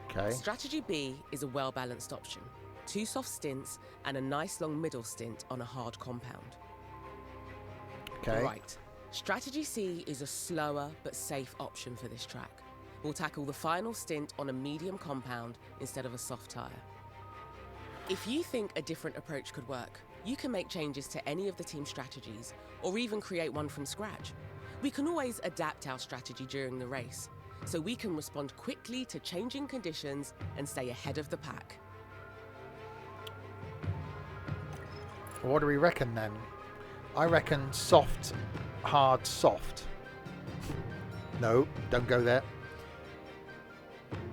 Okay. Strategy B is a well-balanced option. 2 soft stints and a nice long middle stint on a hard compound. Okay. Right. Strategy C is a slower but safe option for this track. We'll tackle the final stint on a medium compound instead of a soft tyre. If you think a different approach could work, you can make changes to any of the team strategies or even create one from scratch. We can always adapt our strategy during the race, so we can respond quickly to changing conditions and stay ahead of the pack. What do we reckon then? I reckon soft, hard, soft. No, don't go there.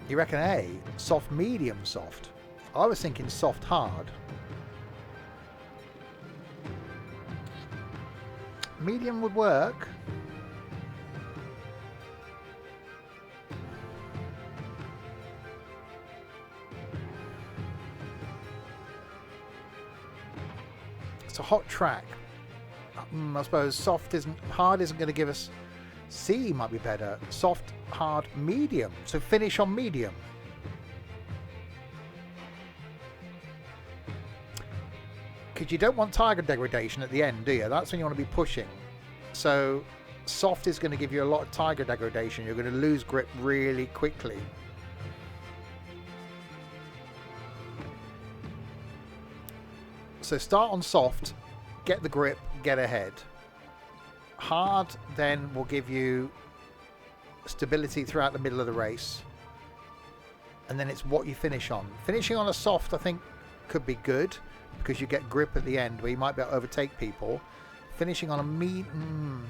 You reckon A? Soft, medium, soft. I was thinking soft, hard. Medium would work. It's a hot track. I suppose hard isn't going to give us... C might be better. Soft, hard, medium. So finish on medium. Because you don't want tire degradation at the end, do you? That's when you want to be pushing. So soft is going to give you a lot of tire degradation. You're going to lose grip really quickly. So start on soft, get the grip, get ahead. Hard then will give you stability throughout the middle of the race. And then it's what you finish on. Finishing on a soft, I think, could be good because you get grip at the end where you might be able to overtake people. Finishing on a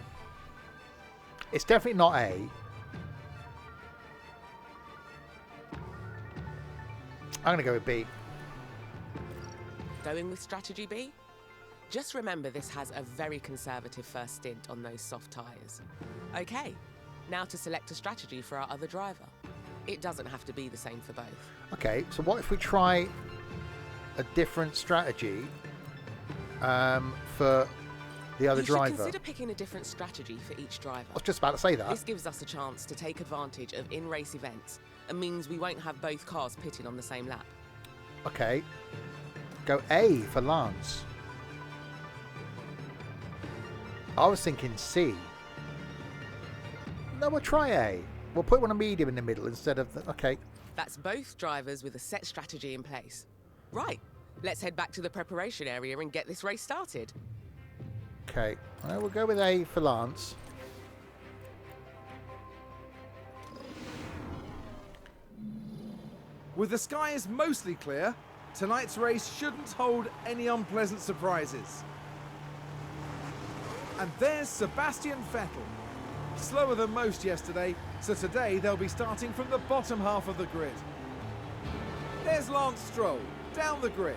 it's definitely not A. I'm going to go with B. Going with strategy B? Just remember this has a very conservative first stint on those soft tyres. Okay, now to select a strategy for our other driver. It doesn't have to be the same for both. Okay, so what if we try a different strategy for the other driver? You should consider picking a different strategy for each driver. I was just about to say that. This gives us a chance to take advantage of in-race events and means we won't have both cars pitted on the same lap. Okay, go A for Lance. I was thinking C. No, we'll try A. We'll put one of medium in the middle instead of the... Okay. That's both drivers with a set strategy in place. Right, let's head back to the preparation area and get this race started. Okay, we'll go with A for Lance. With the skies mostly clear, tonight's race shouldn't hold any unpleasant surprises. And there's Sebastian Vettel. Slower than most yesterday, so today they'll be starting from the bottom half of the grid. There's Lance Stroll, down the grid.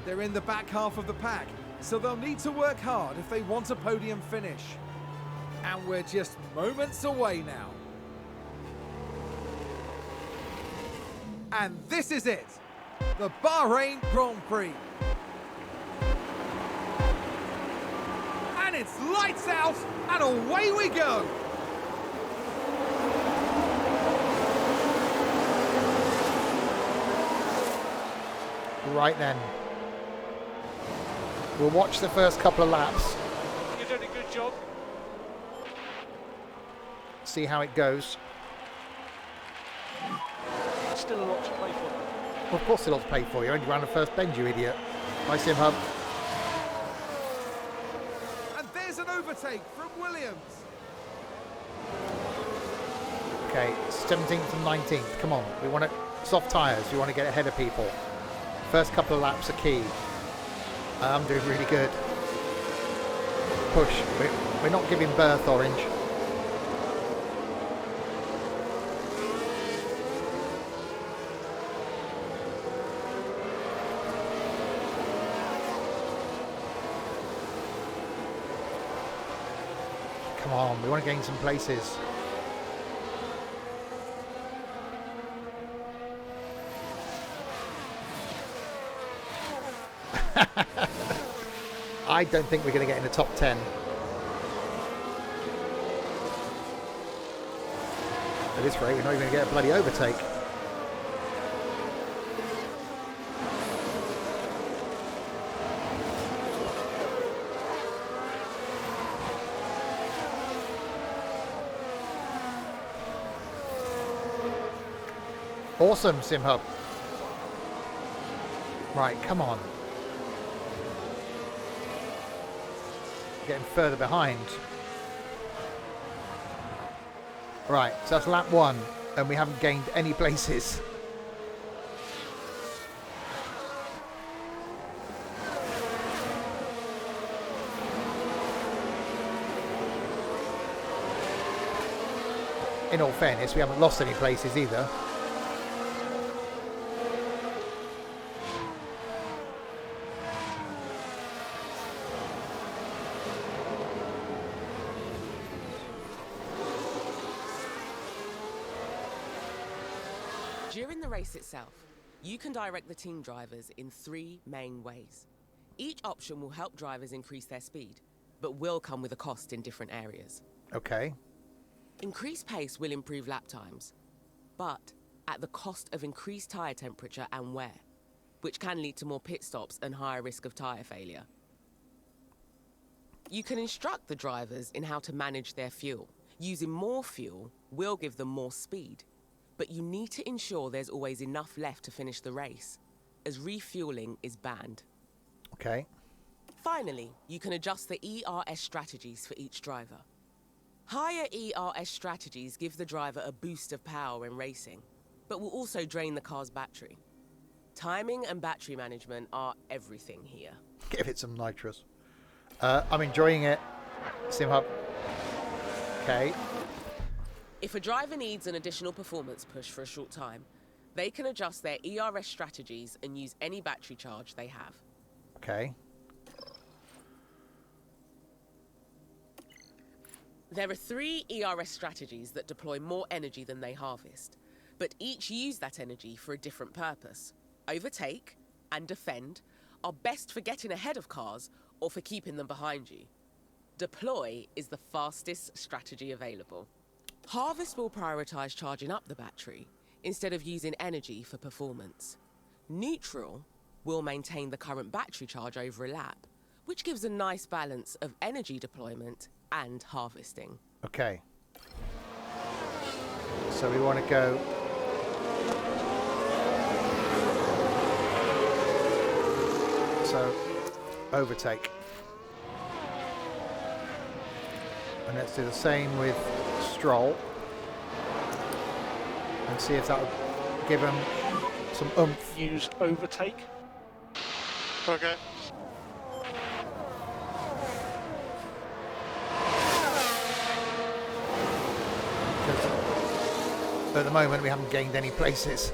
They're in the back half of the pack, so they'll need to work hard if they want a podium finish. And we're just moments away now. And this is it, the Bahrain Grand Prix. And it's lights out, and away we go. Right then. We'll watch the first couple of laps. You've done a good job. See how it goes. Still a lot to play for. Well, of course, a lot to pay for. You only ran the first bend, you idiot. Hi, Sim Hub. And there's an overtake from Williams. Okay, 17th and 19th. Come on, we want it soft tyres. We want to get ahead of people. First couple of laps are key. I'm doing really good. Push. We're not giving birth, Orange. Come on, we want to gain some places. I don't think we're going to get in the top 10. At this rate, we're not even going to get a bloody overtake. Awesome, SimHub. Right, come on. Getting further behind. Right, so that's lap 1, and we haven't gained any places. In all fairness, we haven't lost any places either. During the race itself, you can direct the team drivers in 3 main ways. Each option will help drivers increase their speed, but will come with a cost in different areas. Okay. Increased pace will improve lap times, but at the cost of increased tyre temperature and wear, which can lead to more pit stops and higher risk of tyre failure. You can instruct the drivers in how to manage their fuel. Using more fuel will give them more speed, but you need to ensure there's always enough left to finish the race, as refueling is banned. Okay. Finally, you can adjust the ERS strategies for each driver. Higher ERS strategies give the driver a boost of power when racing, but will also drain the car's battery. Timing and battery management are everything here. Give it some nitrous. I'm enjoying it. Sim Hub. Okay. If a driver needs an additional performance push for a short time, they can adjust their ERS strategies and use any battery charge they have. Okay. There are 3 ERS strategies that deploy more energy than they harvest, but each use that energy for a different purpose. Overtake and defend are best for getting ahead of cars or for keeping them behind you. Deploy is the fastest strategy available. Harvest will prioritize charging up the battery instead of using energy for performance. Neutral will maintain the current battery charge over a lap, which gives a nice balance of energy deployment and harvesting. Okay. So we want to go... So, overtake. And let's do the same with stroll. And see if that will give him some oomph. Use overtake. Okay. At the moment we haven't gained any places.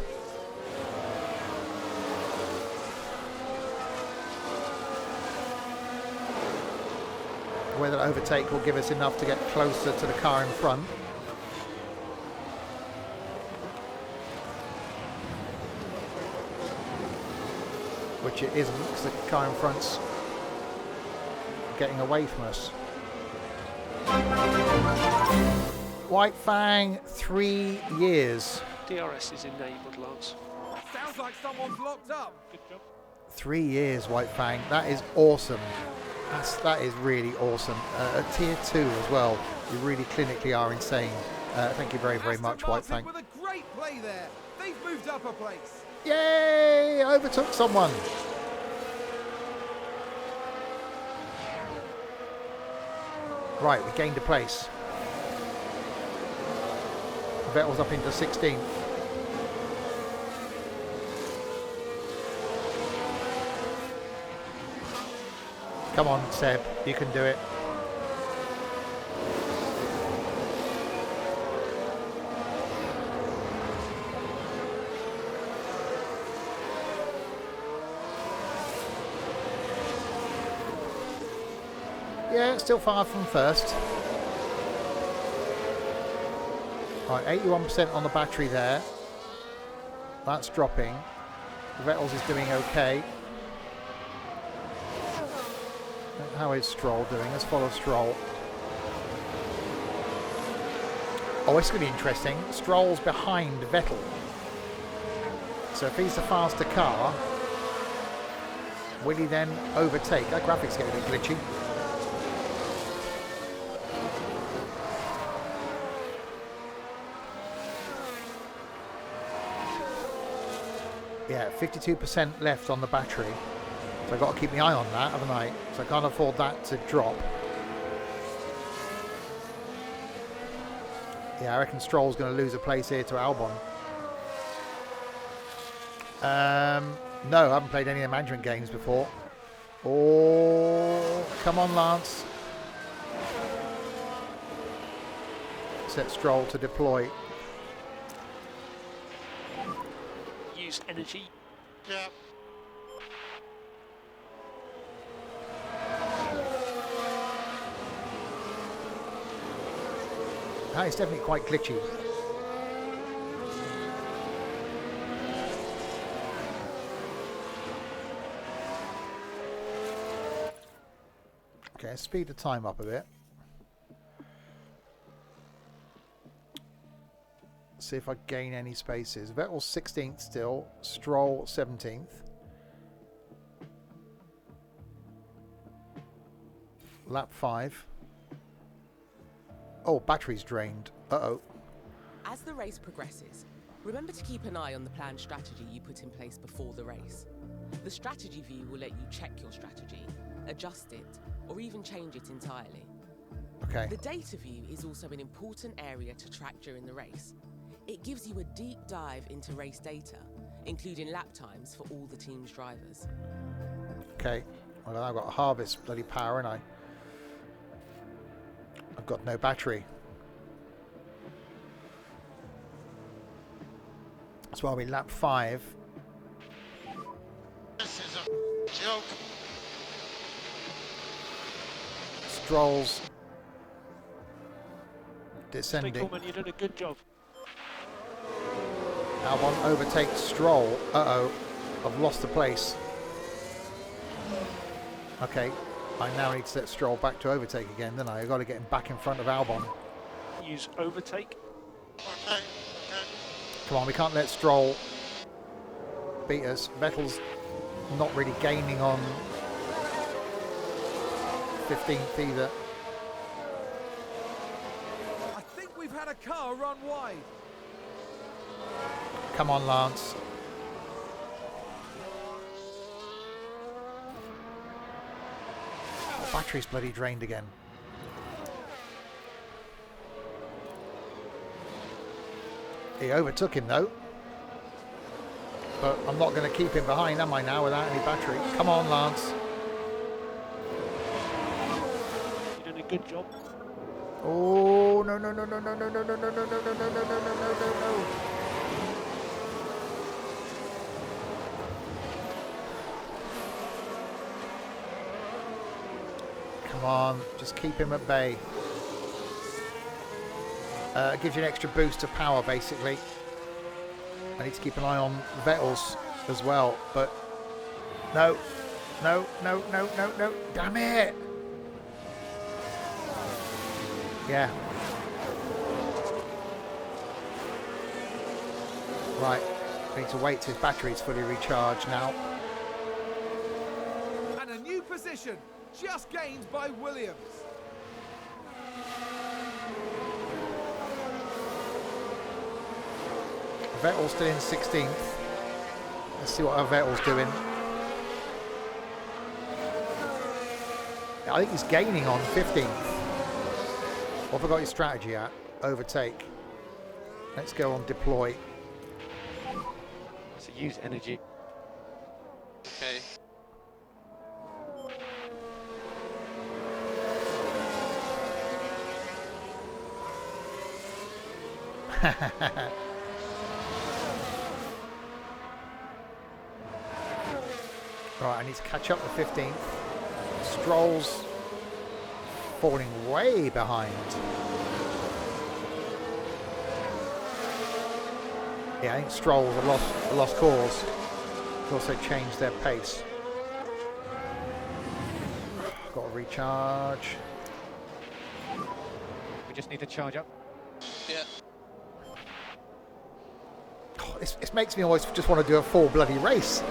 Whether overtake will give us enough to get closer to the car in front. Which it isn't, because the car in front's getting away from us. White Fang, 3 years. DRS is enabled, Lance. Sounds like someone's locked up. Good job. 3 years, White Fang. That is awesome. That is really awesome. At tier 2 as well. You really clinically are insane. Thank you very, very much, White Fang. With a great play there. They've moved up a place. Yay! Overtook someone. Right, we gained a place. Vettel's up into 16th. Come on, Seb, you can do it. Yeah, still far from first. Right, 81% on the battery there. That's dropping. Vettel's is doing okay. How is Stroll doing? Let's follow Stroll. Oh, it's going to be interesting. Stroll's behind Vettel. So if he's the faster car, will he then overtake? That graphic's getting a bit glitchy. Yeah, 52% left on the battery. So I've got to keep my eye on that, haven't I? So I can't afford that to drop. Yeah, I reckon Stroll's going to lose a place here to Albon. No, I haven't played any of the management games before. Oh, come on, Lance. Set Stroll to deploy. Use energy. Yeah. That is definitely quite glitchy. Okay, speed the time up a bit. See if I gain any spaces. Vettel's 16th still. Stroll 17th. Lap 5. Oh, battery's drained. Uh-oh. As the race progresses, remember to keep an eye on the planned strategy you put in place before the race. The strategy view will let you check your strategy, adjust it, or even change it entirely. Okay. The data view is also an important area to track during the race. It gives you a deep dive into race data, including lap times for all the team's drivers. Okay. Well, I've got to harvest bloody power, and I've got no battery. That's why we lap 5. This is a joke. Stroll's Stay descending. cool, man. You did a good job. Albon overtakes Stroll. Uh-oh. I've lost the place. Okay. I now need to set Stroll back to overtake again, don't I? I've got to get him back in front of Albon. Use overtake. Okay. Come on, we can't let Stroll beat us. Vettel's not really gaining on 15th either. I think we've had a car run wide. Come on, Lance. Oh, battery's bloody drained again. He overtook him though. But I'm not going to keep him behind, am I now, without any battery? Come on, Lance. You did a good job. Oh, no, no, no, no, no, no, no, no, no, no, no, no, no, no, no, no, no. Come on, just keep him at bay. Gives you an extra boost of power, basically. I need to keep an eye on Vettel's as well, but no, no, no, no, no, no, damn it! Yeah. Right, I need to wait till his battery's fully recharged now. And a new position, just gained by Williams. Vettel's still in 16th. Let's see what our Vettel's doing. I think he's gaining on 15th. What have I got his strategy at? Overtake. Let's go on deploy. So use energy. Okay. Right, I need to catch up to 15th. Stroll's falling way behind. Yeah, I think Stroll's a lost cause. They've also changed their pace. Got to recharge. We just need to charge up. Yeah. Oh, this makes me always just want to do a full bloody race.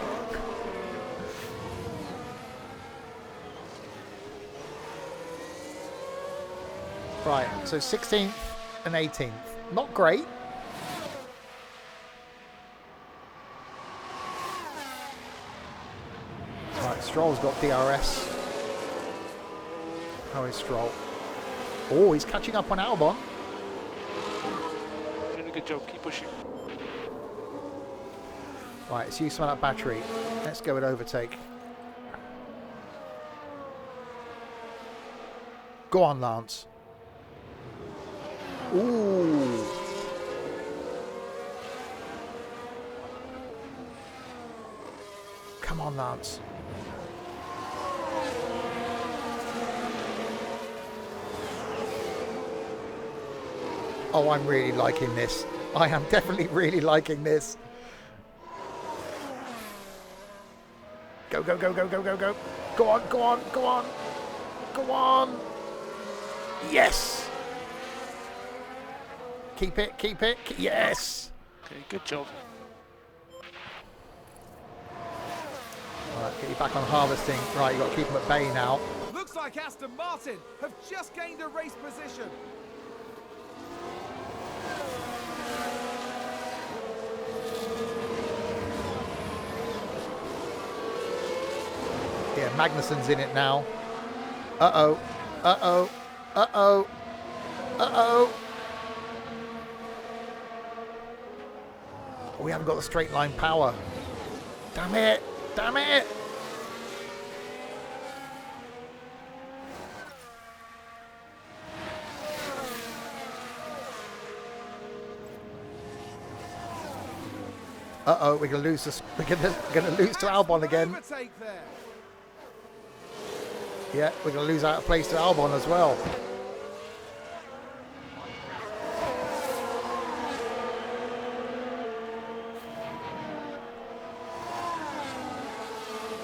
Right, so 16th and 18th. Not great. Right, Stroll's got DRS. How is Stroll? Oh, he's catching up on Albon. You're doing a good job. Keep pushing. Right, let's use some of that battery. Let's go with overtake. Go on, Lance. Ooh. Come on, Lance. Oh, I'm really liking this. I am definitely really liking this. Go, go, go, go, go, go, go. Go on, go on, go on. Go on. Yes. Keep it, keep it. Yes. Okay, good job. Right, get you back on harvesting. Right, you've got to keep them at bay now. Looks like Aston Martin have just gained a race position. Magnussen's in it now. Uh-oh. Uh-oh. Uh-oh. Uh-oh. We haven't got the straight line power. Damn it. Damn it. Uh-oh, we're gonna lose this. We're gonna lose to Albon again. Overtake there. Yeah, we're gonna lose out of place to Albon as well.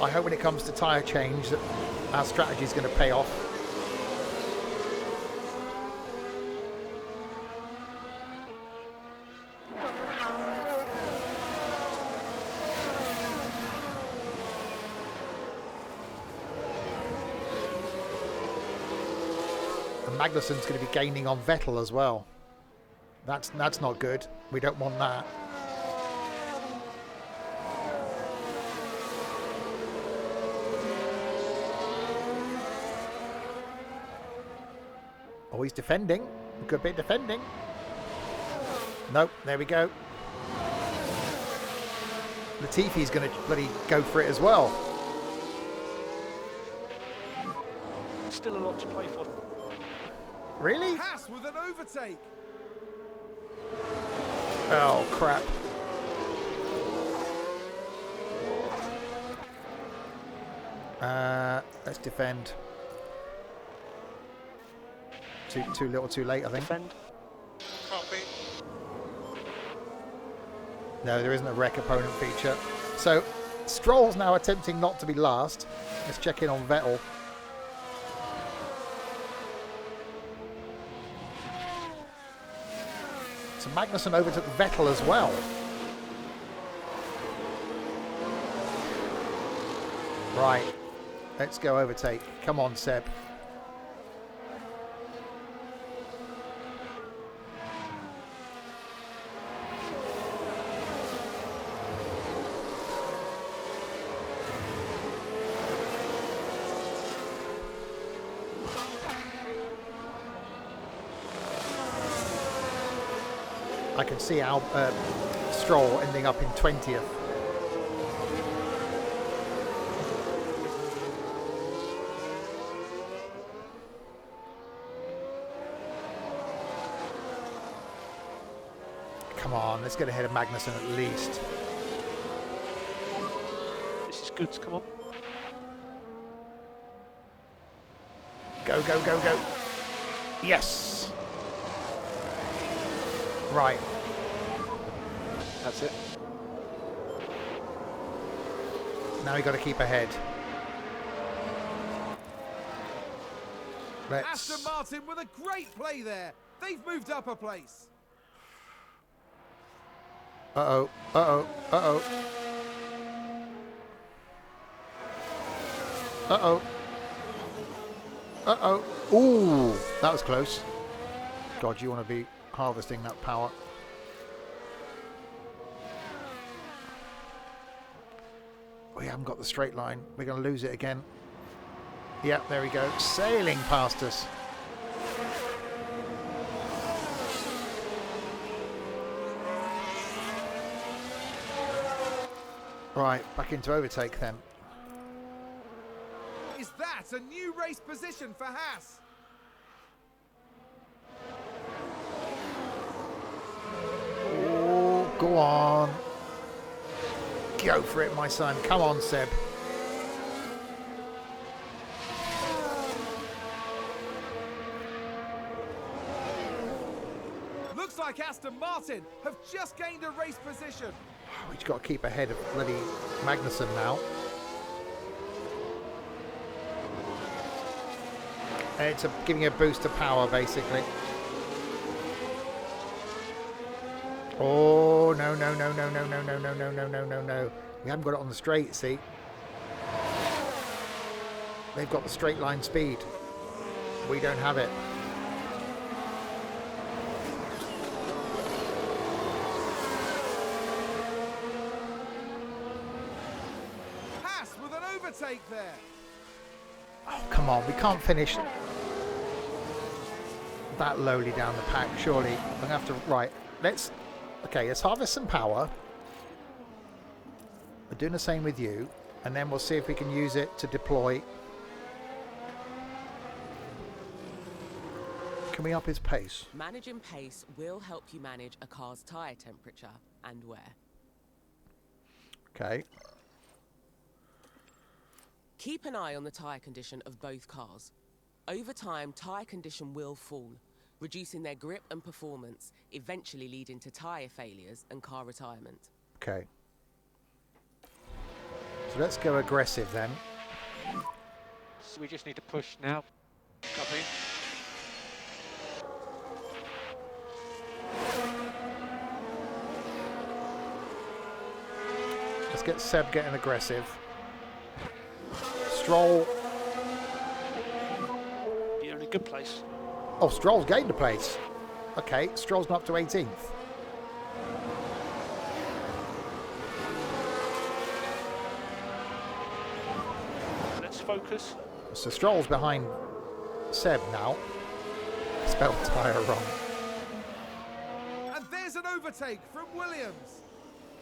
I hope when it comes to tyre change that our strategy is going to pay off. And Magnussen's going to be gaining on Vettel as well. That's not good. We don't want that. Oh, he's defending. Good bit defending. Nope, there we go. Latifi's going to bloody go for it as well. Still a lot to play for. Really? Haas with an overtake. Oh, crap. Let's defend. Too little, too late, I think. Defend. Copy. No, there isn't a wreck opponent feature. So, Stroll's now attempting not to be last. Let's check in on Vettel. So Magnussen overtook Vettel as well. Right. Let's go overtake. Come on, Seb. I can see Stroll ending up in 20th. Come on, let's get ahead of Magnussen at least. This is good. Come on. Go, go, go, go. Yes. Right. That's it. Now we got to keep ahead. Aston Martin with a great play there. They've moved up a place. Uh-oh. Uh-oh. Uh-oh. Uh-oh. Uh-oh. Ooh, that was close. God, you want to be harvesting that power. We haven't got the straight line. We're going to lose it again. Yep, there we go. Sailing past us. Right, back into overtake then. Is that a new race position for Haas? Oh, go on. Go for it, my son. Come on, Seb. Looks like Aston Martin have just gained a race position. We've got to keep ahead of bloody Magnussen now. It's giving a boost of power, basically. Oh, no, no, no, no, no, no, no, no, no, no, no, no, no. We haven't got it on the straight, see? They've got the straight line speed. We don't have it. Haas with an overtake there. Oh, come on. We can't finish that lowly down the pack, surely. I'm going to have to... Right. Let's harvest some power. We're doing the same with you. And then we'll see if we can use it to deploy. Can we up his pace? Managing pace will help you manage a car's tyre temperature and wear. Okay. Keep an eye on the tyre condition of both cars. Over time, tyre condition will fall, reducing their grip and performance, eventually leading to tyre failures and car retirement. Okay. So let's go aggressive then. So we just need to push now. Copy. Let's get Seb getting aggressive. Stroll. You're in a good place. Oh, Stroll's gained a place. Okay, Stroll's gone up to 18th. Let's focus. So Stroll's behind Seb now. Spelled tyre wrong. And there's an overtake from Williams.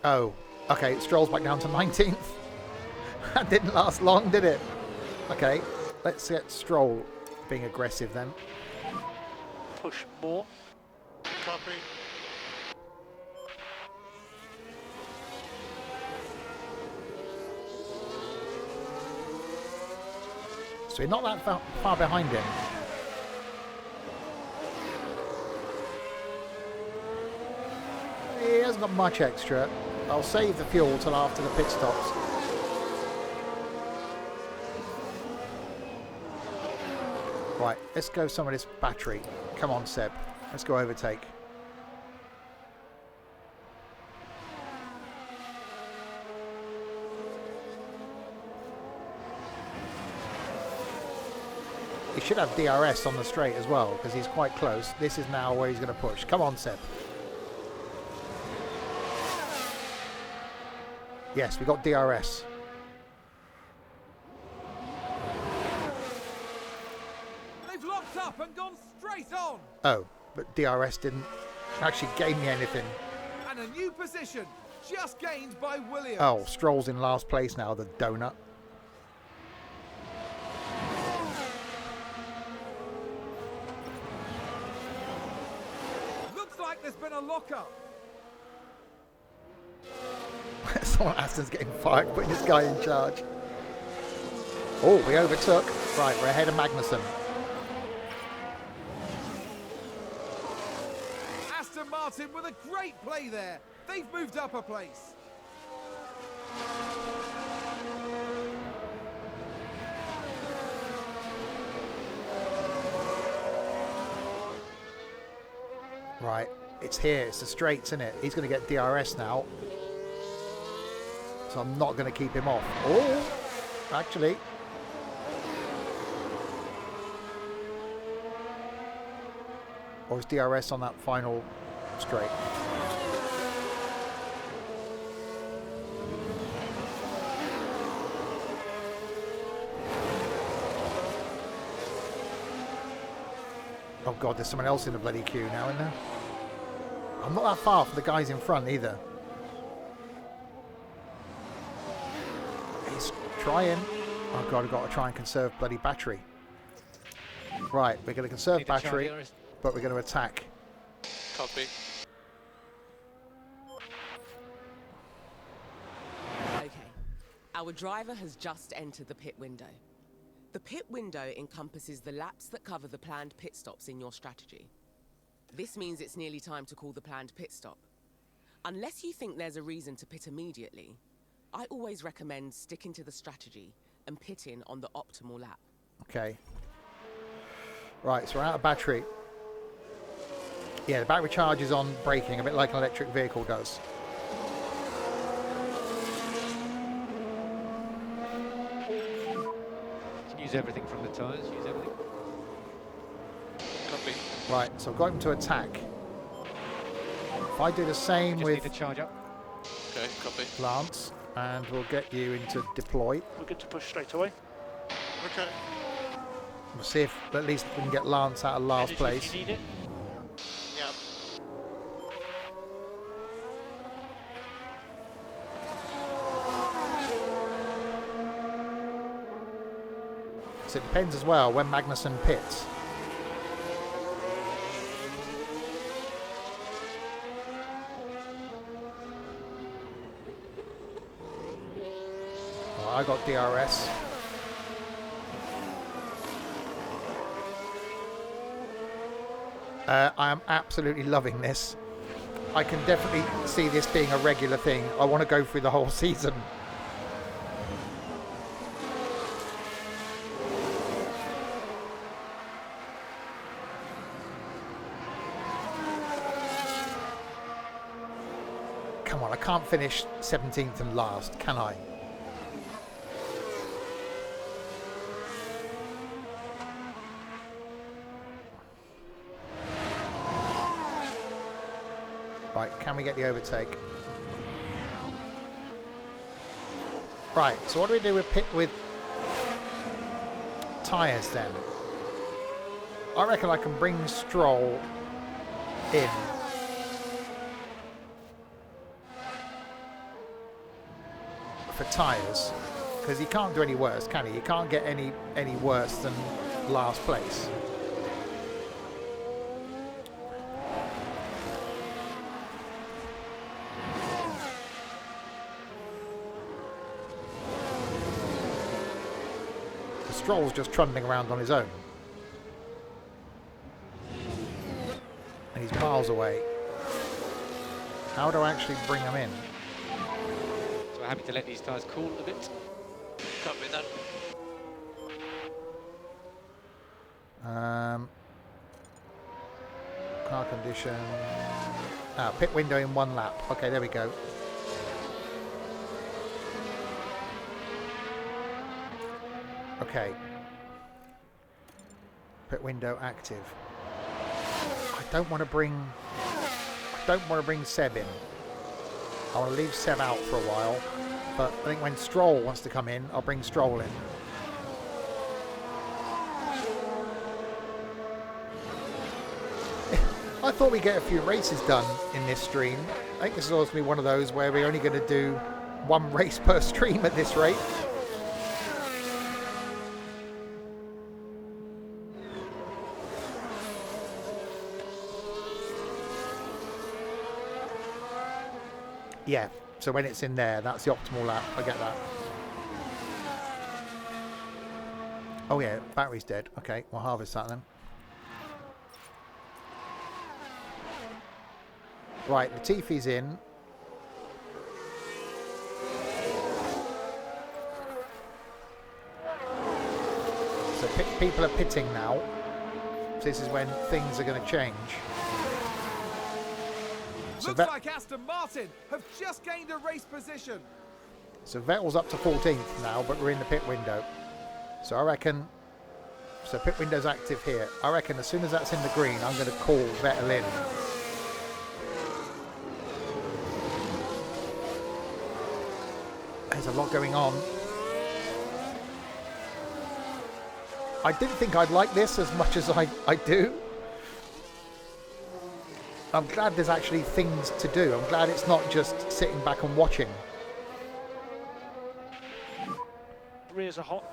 Oh, okay, Stroll's back down to 19th. That didn't last long, did it? Okay, let's get Stroll being aggressive then. Push more. Copy. So we're not that far behind him. He hasn't got much extra. I'll save the fuel till after the pit stops. Right, let's go some of this battery. Come on, Seb. Let's go overtake. He should have DRS on the straight as well, because he's quite close. This is now where he's going to push. Come on, Seb. Yes, we got DRS. They've locked up and gone straight on. Oh, but DRS didn't actually gain me anything. And a new position just gained by Williams. Oh, Stroll's in last place now, the donut. Looks like there's been a lockup. Someone Aston's getting fired, putting this guy in charge. Oh, we overtook. Right, we're ahead of Magnussen. Aston Martin with a great play there. They've moved up a place. Right, it's here. It's the straights, isn't it? He's going to get DRS now. So I'm not going to keep him off. Oh, actually. Or is DRS on that final straight? Oh God, there's someone else in the bloody queue now, isn't there? I'm not that far from the guys in front either. He's trying. Oh God, I've got to try and conserve bloody battery. Right, we're going to conserve Need to charge battery, DRS. but we're going to attack. Copy. Okay, our driver has just entered the pit window. The pit window encompasses the laps that cover the planned pit stops in your strategy. This means it's nearly time to call the planned pit stop. Unless you think there's a reason to pit immediately, I always recommend sticking to the strategy and pitting on the optimal lap. Okay. Right, so we're out of battery. Yeah, the battery charge is on braking, a bit like an electric vehicle does. Use everything from the tyres, use everything. Copy. Right, so I've got him to attack. If I do the same Just with need to charge up. Okay, copy. Lance, and we'll get you into deploy. We're good to push straight away. Okay. We'll see if at least we can get Lance out of last Energy place. if you need it. Yep. So it depends as well when Magnussen pits. Oh, I got DRS. I am absolutely loving this. I can definitely see this being a regular thing. I want to go through the whole season. Come on, I can't finish 17th and last, can I? Right, can we get the overtake? Right, so what do we do with tyres then? I reckon I can bring Stroll in. For tyres, because he can't do any worse, can he? He can't get any worse than last place. Stroll's just trundling around on his own. And he's miles away. How do I actually bring him in? So we're happy to let these tyres cool a bit. Copy that. Car condition. Pit window in 1 lap. Okay, there we go. Okay. Pit window active. I don't want to bring Seb in. I want to leave Seb out for a while. But I think when Stroll wants to come in, I'll bring Stroll in. I thought we'd get a few races done in this stream. I think this is always going to be one of those where we're only going to do 1 race per stream at this rate. Yeah, so when it's in there, that's the optimal lap. I get that. Oh yeah, battery's dead. Okay, we'll harvest that then. Right, Latifi's in. So people are pitting now. So this is when things are going to change. So Looks like Aston Martin have just gained a race position. So Vettel's up to 14th now, but we're in the pit window. So I reckon... So pit window's active here. I reckon as soon as that's in the green, I'm going to call Vettel in. There's a lot going on. I didn't think I'd like this as much as I do. I'm glad there's actually things to do. I'm glad it's not just sitting back and watching. Rears are hot.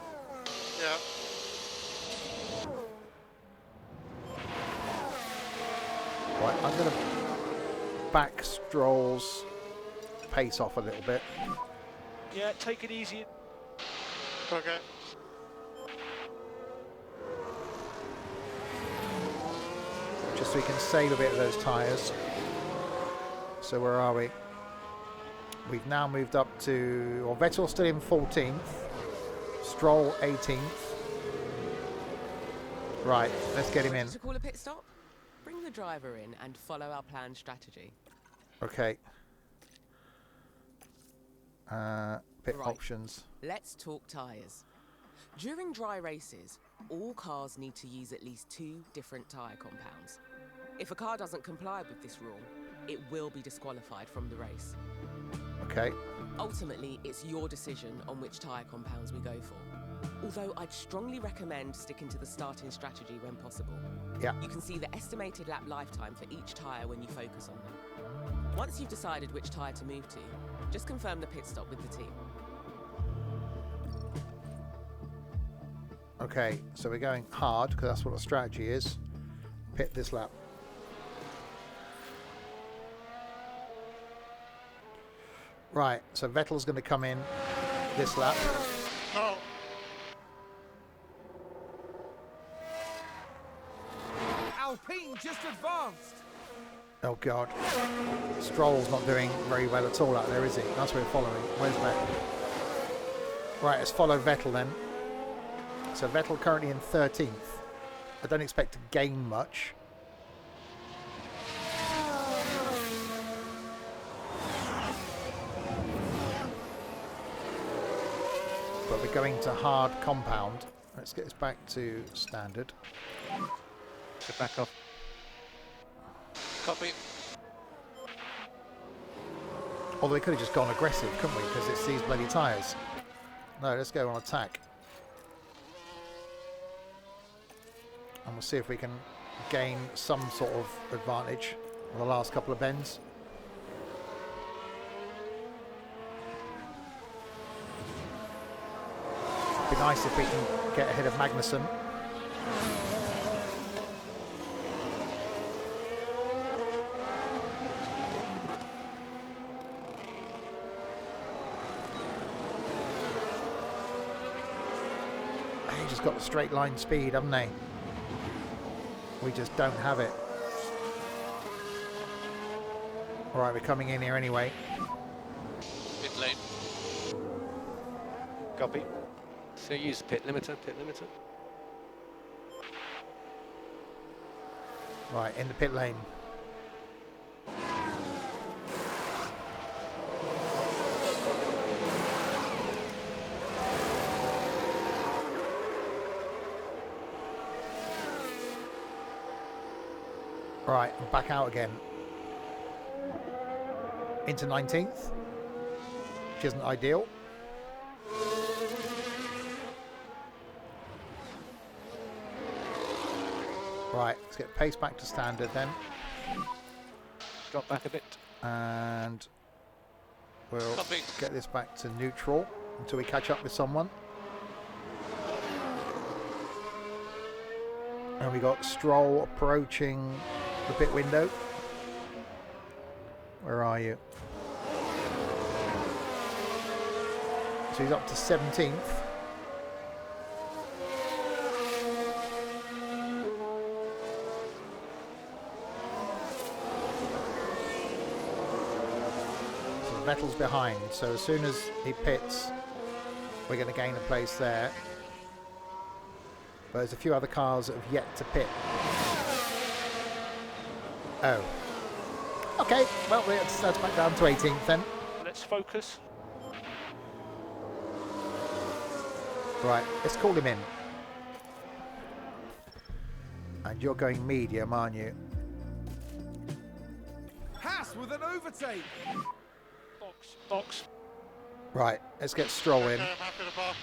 Yeah. Right, I'm going to back Stroll's pace off a little bit. Yeah, take it easy. Okay. Just so we can save a bit of those tyres. So where are we? We've now moved up to... Well, Vettel's still in 14th. Stroll 18th. Right, let's get him in. To call a pit stop? Bring the driver in and follow our planned strategy. Okay. Pit Right. options. Let's talk tyres. During dry races, all cars need to use at least 2 different tyre compounds. If a car doesn't comply with this rule, it will be disqualified from the race. Okay. Ultimately, it's your decision on which tyre compounds we go for. Although I'd strongly recommend sticking to the starting strategy when possible. Yeah. You can see the estimated lap lifetime for each tyre when you focus on them. Once you've decided which tyre to move to, just confirm the pit stop with the team. Okay, so we're going hard because that's what the strategy is. Pit this lap. Right, so Vettel's going to come in this lap. No. Alpine just advanced. Oh God. Stroll's not doing very well at all out there, is he? That's what we're following. Where's Vettel? Right, let's follow Vettel then. So Vettel currently in 13th. I don't expect to gain much. But we're going to hard compound. Let's get this back to standard. Get back off. Copy. Although we could have just gone aggressive, couldn't we? Because it's these bloody tyres. No, let's go on attack. And we'll see if we can gain some sort of advantage on the last couple of bends. Be nice if we can get ahead of Magnussen. They just got the straight line speed, haven't they? We just don't have it. Alright, we're coming in here anyway. Pit lane. Copy. So use pit limiter, pit limiter. Right, in the pit lane. Right, I'm back out again. Into 19th, which isn't ideal. Right, let's get pace back to standard then. Drop back a bit. And we'll Copy. get this back to neutral until we catch up with someone. And we got Stroll approaching the pit window. Where are you? So he's up to 17th. So Vettel's behind. So as soon as he pits, we're going to gain a place there. But there's a few other cars that have yet to pit. Oh. Okay, well, that's back down to 18th then. Let's focus. Right, let's call him in. And you're going medium, aren't you? Haas with an overtake. Box, box. Right, let's get Stroll in. Okay, I'm happy to box.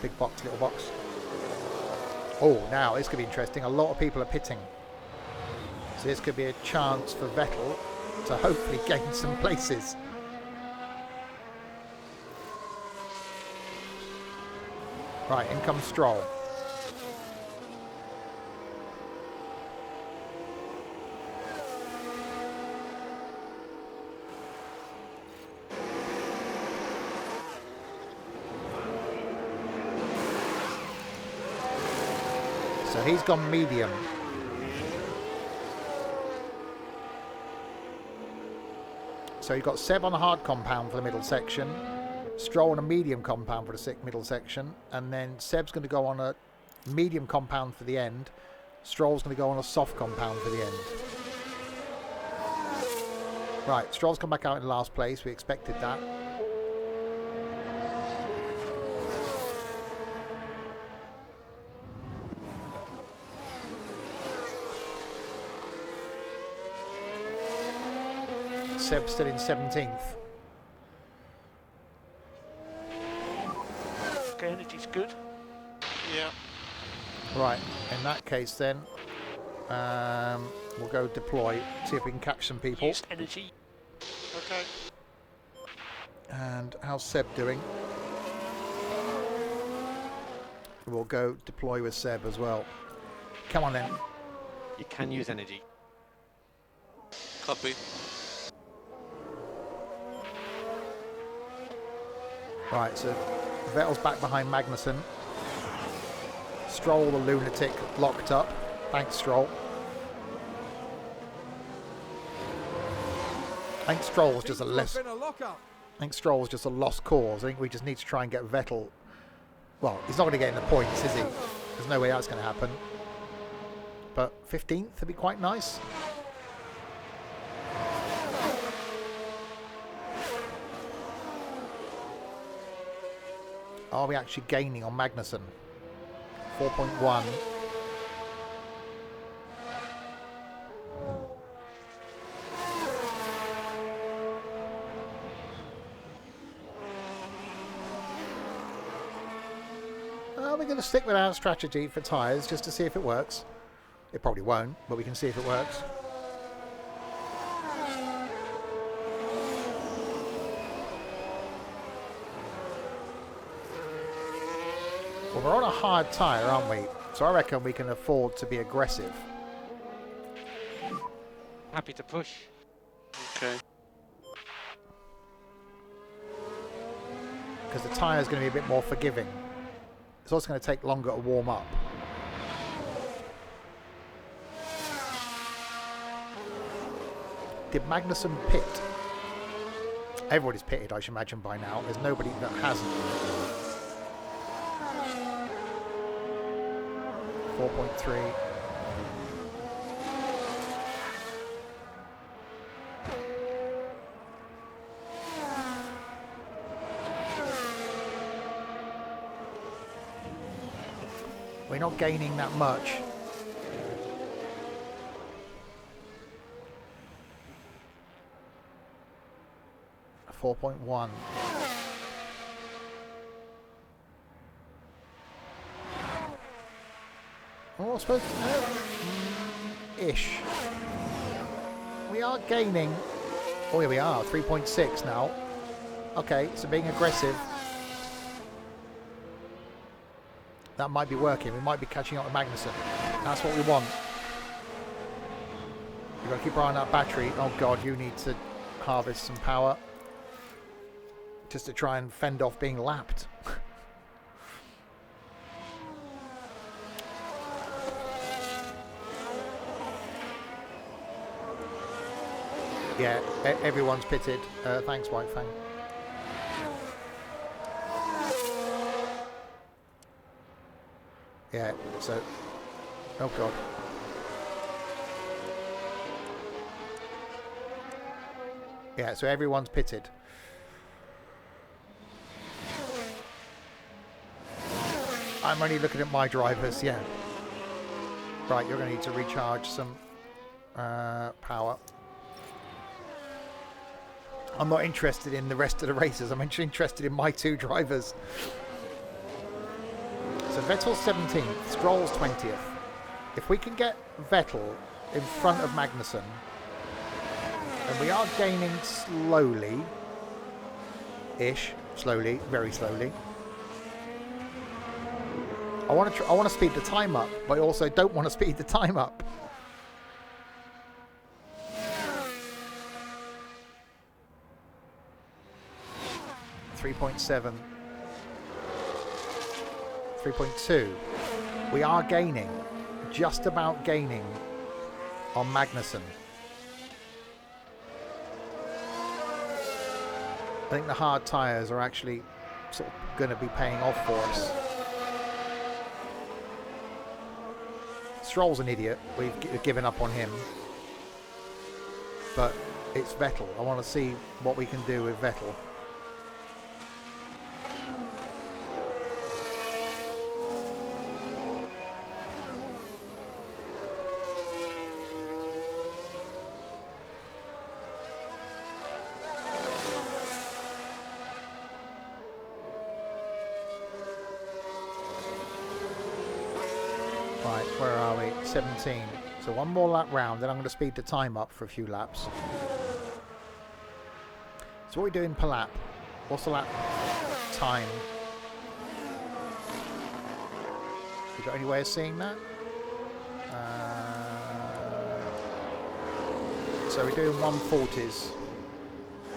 Big box, little box. Oh, now this could be interesting. A lot of people are pitting. So this could be a chance for Vettel to hopefully gain some places. Right, in comes Stroll. So he's gone medium. So you've got Seb on a hard compound for the middle section, Stroll on a medium compound for the middle section, and then Seb's going to go on a medium compound for the end. Stroll's going to go on a soft compound for the end. Right, Stroll's come back out in last place. We expected that. Seb's still in 17th. In that case, then, we'll go deploy, see if we can catch some people. Use energy. Okay. And how's Seb doing? We'll go deploy with Seb as well. Come on then. You can use energy. Copy. Right, so Vettel's back behind Magnussen. Stroll, the lunatic, locked up. Thanks, Stroll. I think Stroll's just a Seems to have been a lock-up. I think Stroll's just a lost cause. I think we just need to try and get Vettel. Well, he's not going to get in the points, is he? There's no way that's going to happen. But 15th would be quite nice. Are we actually gaining on Magnussen? 4.1. We're going to stick with our strategy for tyres just to see if it works. It probably won't, but we can see if it works. Well, we're on a hard tyre, aren't we? So I reckon we can afford to be aggressive. Happy to push. Okay. Because the tyre is going to be a bit more forgiving. It's also going to take longer to warm up. Did Magnussen pit? Everybody's pitted, I should imagine, by now. There's nobody that hasn't. 4.3. We're not gaining that much. A 4.1. Oh, I suppose ish. We are gaining. Oh, here we are. 3.6 now. Okay, so being aggressive. That might be working. We might be catching up with Magnussen. That's what we want. We've got to keep our eye on that battery. Oh god, you need to harvest some power. Just to try and fend off being lapped. Yeah, everyone's pitted. Thanks, White Fang. Yeah, so... Oh, God. Yeah, so everyone's pitted. I'm only looking at my drivers, yeah. Right, you're going to need to recharge some power. I'm not interested in the rest of the races. I'm interested in my two drivers. So Vettel's 17th, Stroll's 20th. If we can get Vettel in front of Magnussen, and we are gaining slowly-ish, slowly, very slowly. I want to speed the time up, but I also don't want to speed the time up. .7. 3.2. We are gaining, just about gaining on Magnussen. I think the hard tyres are actually sort of going to be paying off for us. Stroll's an idiot. We've given up on him. But it's Vettel. I want to see what we can do with Vettel. Right. Where are we? 17. So one more lap round, then I'm going to speed the time up for a few laps. So what are we doing per lap? What's the lap time? You got any way of seeing that? So we're doing 140s.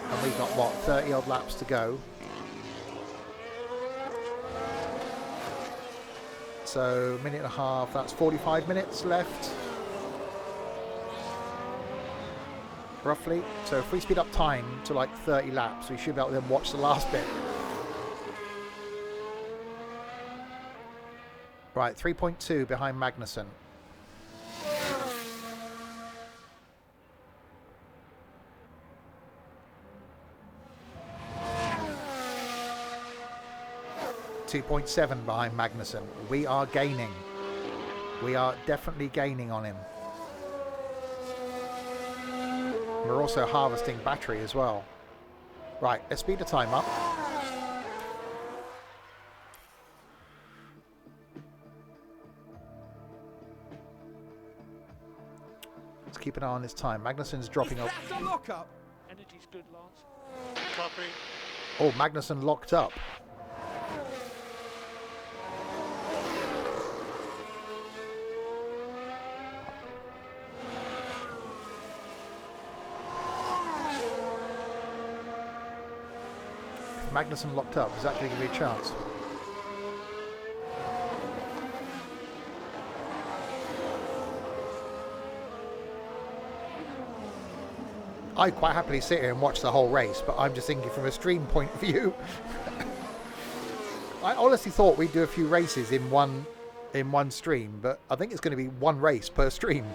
And we've got, what, 30 odd laps to go. So, minute and a half, that's 45 minutes left. Roughly. So if we speed up time to like 30 laps, we should be able to then watch the last bit. Right, 3.2 behind Magnussen. .7 behind Magnussen. We are gaining. We are definitely gaining on him. We're also harvesting battery as well. Right, let's speed the time up. Let's keep an eye on this time. Magnussen's dropping off. That's a lock-up. Energy's good, Lance. Copy. Oh, Magnussen locked up. Magnussen locked up. Is that going to give you a chance? I'd quite happily sit here and watch the whole race, but I'm just thinking from a stream point of view. I honestly thought we'd do a few races in one stream, but I think it's going to be one race per stream.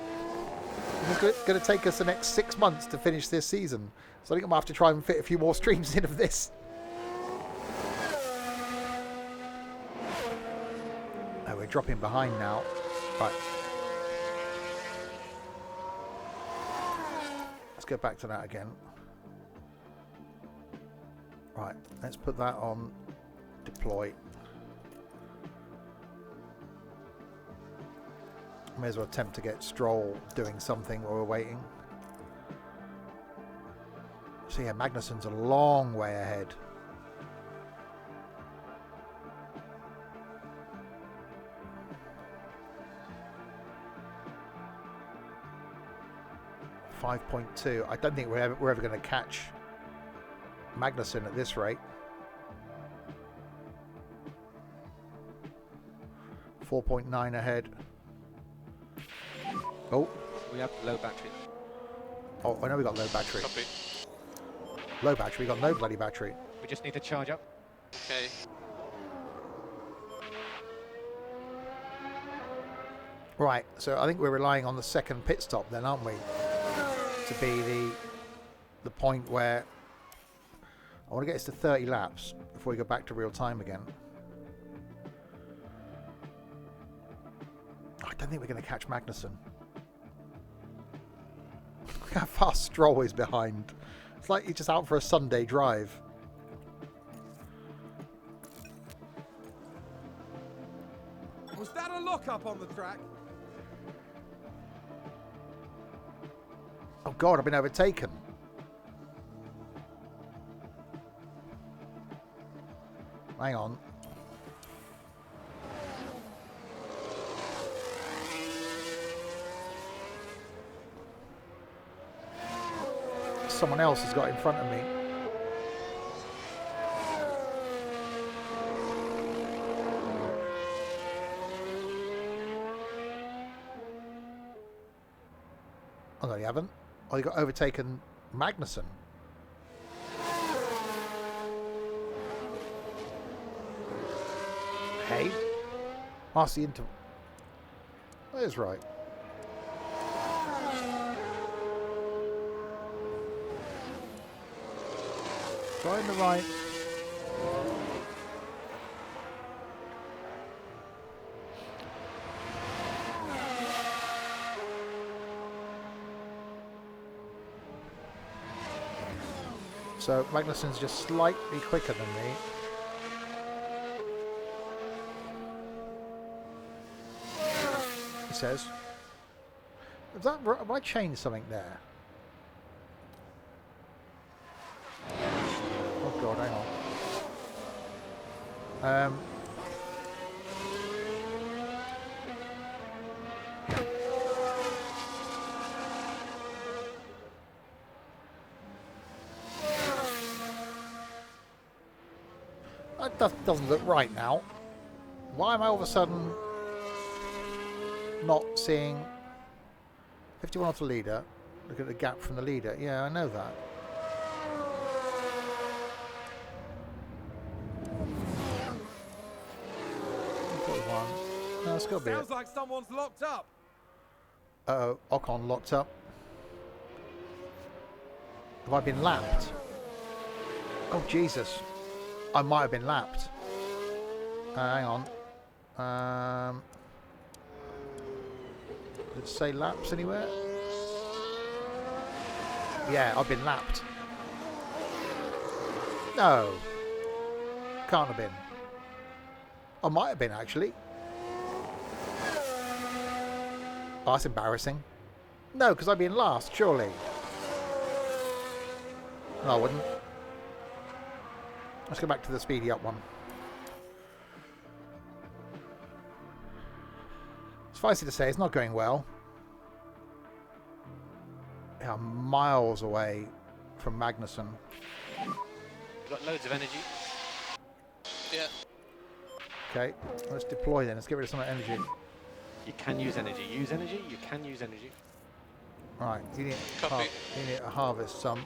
It's going to take us the next 6 months to finish this season, so I think I'm going to have to try and fit a few more streams in of this. Oh, we're dropping behind now. Right. Let's go back to that again. Right, let's put that on deploy. May as well attempt to get Stroll doing something while we're waiting. So yeah, Magnussen's a long way ahead. .2. I don't think we're ever going to catch Magnussen at this rate. 4.9 ahead. Oh. We have low battery. Oh, I know we got low battery. Copy. Low battery, we got no bloody battery. We just need to charge up. Okay. Right, so I think we're relying on the second pit stop then, aren't we? To be the point where I want to get us to 30 laps before we go back to real time again. I don't think we're going to catch Magnussen. Look how fast Stroll is behind. It's like he's just out for a Sunday drive. Was that a lock-up on the track? Oh God, I've been overtaken. Hang on. Someone else has got in front of me. Oh no, you haven't. Oh, you got overtaken Magnussen. Hey. Past the interval. That is right. Try in the right. So Magnussen's just slightly quicker than me. says. Is that, have I changed something there? Oh god, hang on. That doesn't look right now. Why am I all of a sudden not seeing 51 off the leader? Look at the gap from the leader. Yeah, I know that. No, it's got to be it. Sounds like someone's locked up. Uh-oh, Ocon locked up. Have I been lapped? Oh, Jesus. I might have been lapped. Hang on. Did it say laps anywhere? Yeah, I've been lapped. No. Can't have been. I might have been, actually. Oh, that's embarrassing. No, because I'd been last, surely. No, I wouldn't. Let's go back to the speedy up one. Suffice it to say, it's not going well. Yeah, I'm miles away from Magnussen. You've got loads of energy. Yeah. Okay, let's deploy then. Let's get rid of some of that energy. You can use energy. Use energy. You can use energy. Right, you need to harvest some.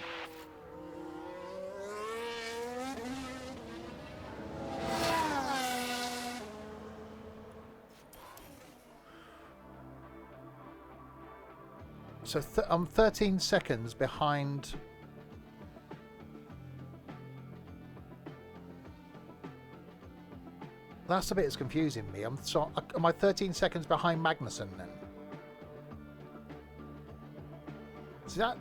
So I'm 13 seconds behind. That's the bit that's confusing me. Am I 13 seconds behind Magnussen then? Is that?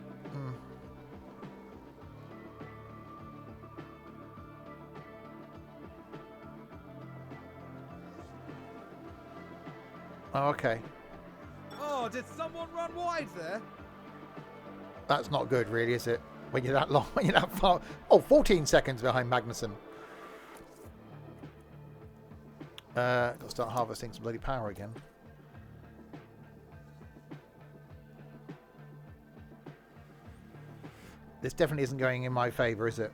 Oh, okay. Oh, did someone run wide there? That's not good, really, is it? When you're that long, when you're that far. Oh, 14 seconds behind Magnussen. Got to start harvesting some bloody power again. This definitely isn't going in my favour, is it?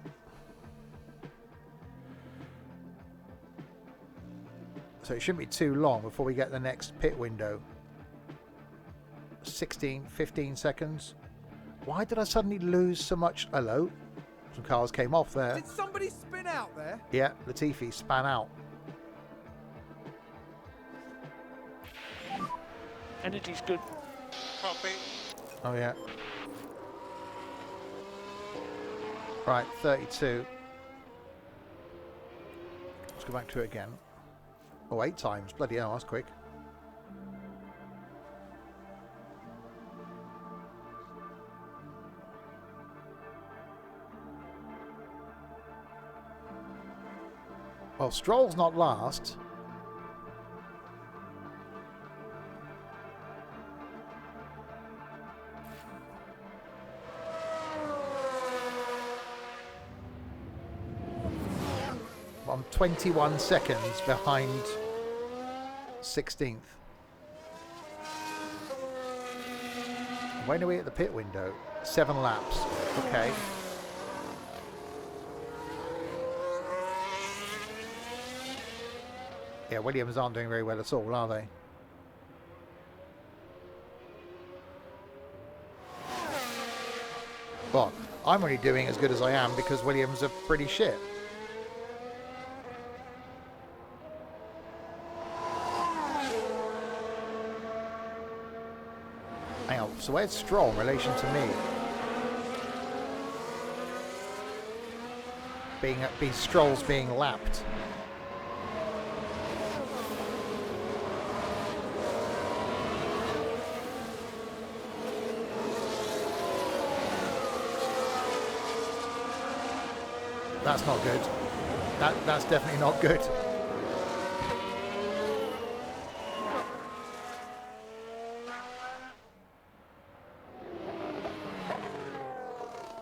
So it shouldn't be too long before we get the next pit window. 15 seconds. Why did I suddenly lose so much? Hello? Some cars came off there. Did somebody spin out there? Yeah, Latifi span out. Energy's good. Copy. Oh, yeah. Right, 32. Let's go back to it again. Oh, 8 times. Bloody hell, that's quick. Well, Stroll's not last. I'm 21 seconds behind 16th. When are we at the pit window? 7 laps. Okay. Yeah, Williams aren't doing very well at all, are they? Well, I'm only doing as good as I am because Williams are pretty shit. Hang on, so where's Stroll in relation to me? Stroll's being lapped. That's not good. That's definitely not good.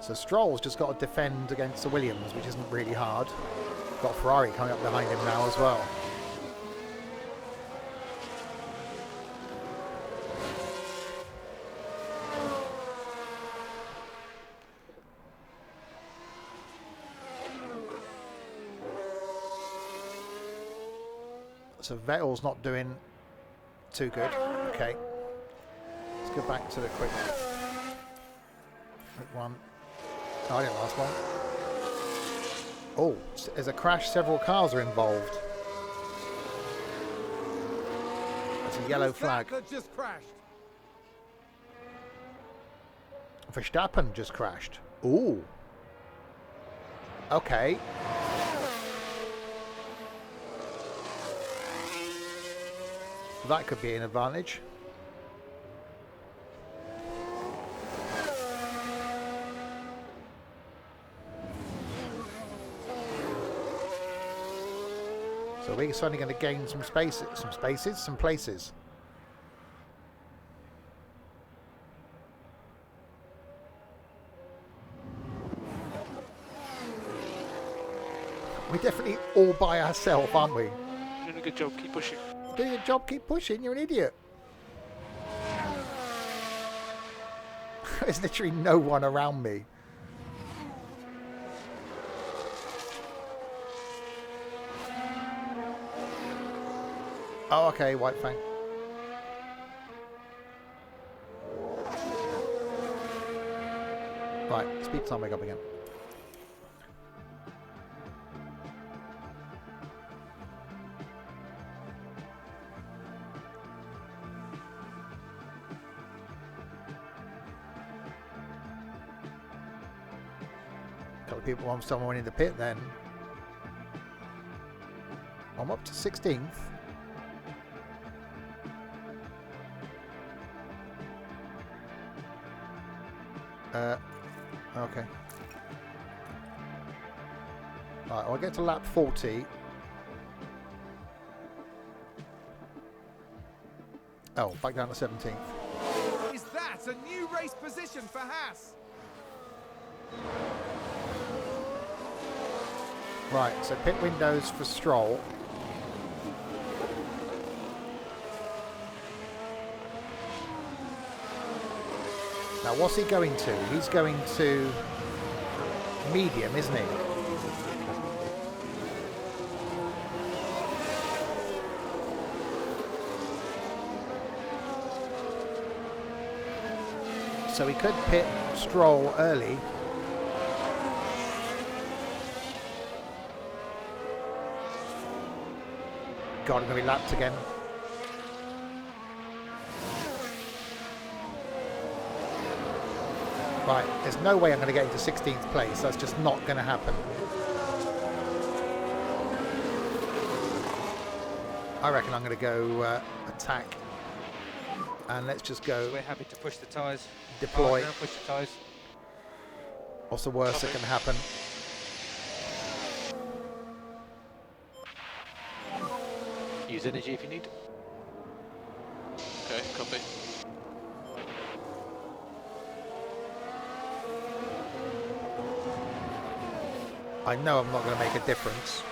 So Stroll's just got to defend against the Williams, which isn't really hard. Got Ferrari coming up behind him now as well. So Vettel's not doing too good. Okay. Let's go back to the quick one. No, I didn't last one. Oh, there's a crash. Several cars are involved. That's a yellow flag. That just crashed. Verstappen just crashed. Ooh. Okay. That could be an advantage. So we're suddenly going to gain some places. We're definitely all by ourselves, aren't we? You're doing a good job. Keep pushing. Do your job, keep pushing, you're an idiot. There's literally no one around me. Oh, okay, White Fang. Right, speed time back up again. Couple of people want someone in the pit then. I'm up to 16th. Okay. Right, I'll get to lap 40. Oh, back down to 17th. Is that a new race position for Haas? Right, so pit windows for Stroll. Now, what's he going to? He's going to medium, isn't he? So he could pit Stroll early. God, I'm going to be lapped again. Right, there's no way I'm going to get into 16th place. That's just not going to happen. I reckon I'm going to go attack. And let's just go... We're happy to push the tyres. Deploy. Now push the tyres. What's the worst that can happen? Use energy if you need. Okay, copy. I know I'm not going to make a difference.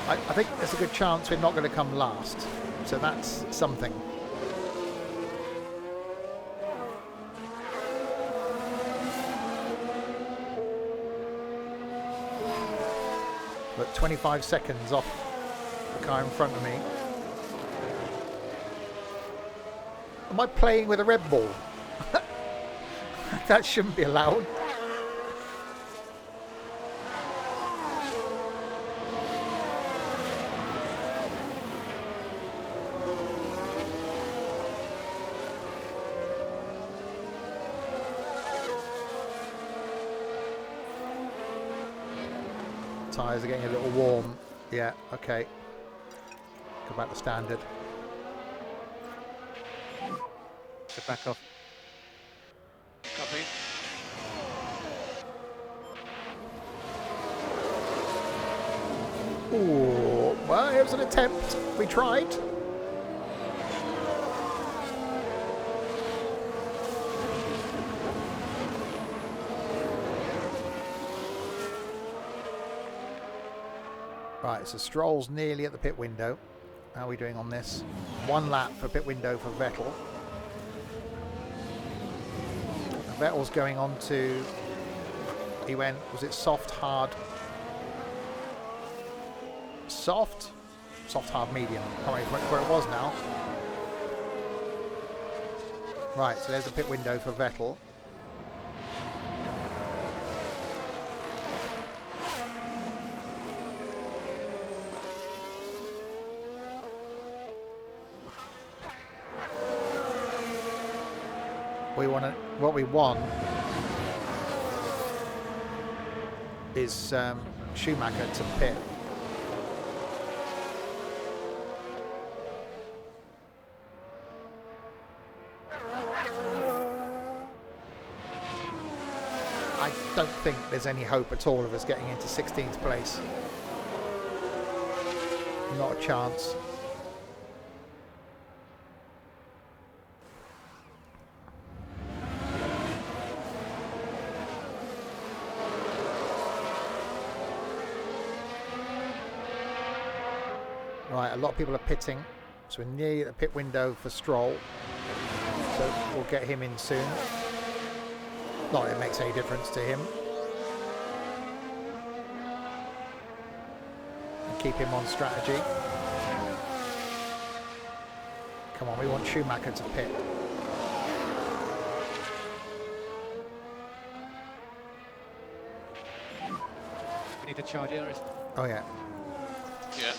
I think there's a good chance we're not going to come last. So that's something. But 25 seconds off the car in front of me. Am I playing with a Red Bull? That shouldn't be allowed. Tyres are getting a little warm. Yeah, okay. Go back to standard. So back off. Copy. Ooh, well, it was an attempt. We tried. Right, so Stroll's nearly at the pit window. How are we doing on this? 1 lap for pit window for Vettel. Vettel's going on to... He went... Was it soft, hard? Soft? Soft, hard, medium. I can't remember where it was now. Right, so there's the pit window for Vettel. What we want is Schumacher to pit. I don't think there's any hope at all of us getting into 16th place. Not a chance. Right, a lot of people are pitting, so we're nearly at the pit window for Stroll, so we'll get him in soon. Not that it makes any difference to him. And keep him on strategy. Come on, we want Schumacher to pit. We need to charge here. Oh yeah. Yeah.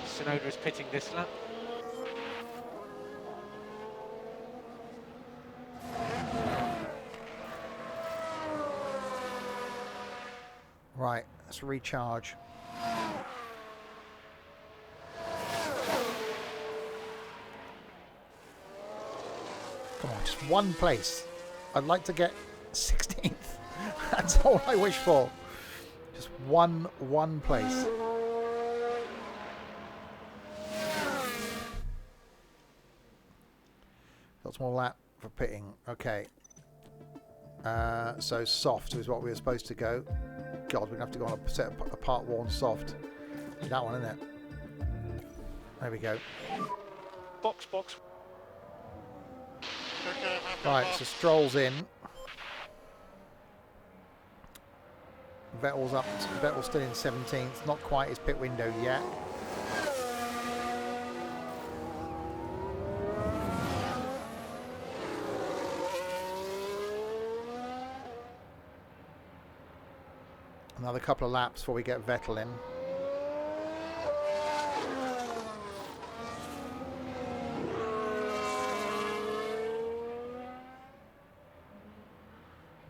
Sonoda is pitting this lap. Right, let's recharge. Come on, just 1 place. I'd like to get 16th. That's all I wish for. Just one place. Got more lap for pitting. Okay. So soft is what we were supposed to go. God, we're going to have to go on a set a part worn soft. That one, isn't it? There we go. Box. Okay, Right, so Stroll's in. Vettel's up. Vettel's still in 17th. Not quite his pit window yet. Another couple of laps before we get Vettel in.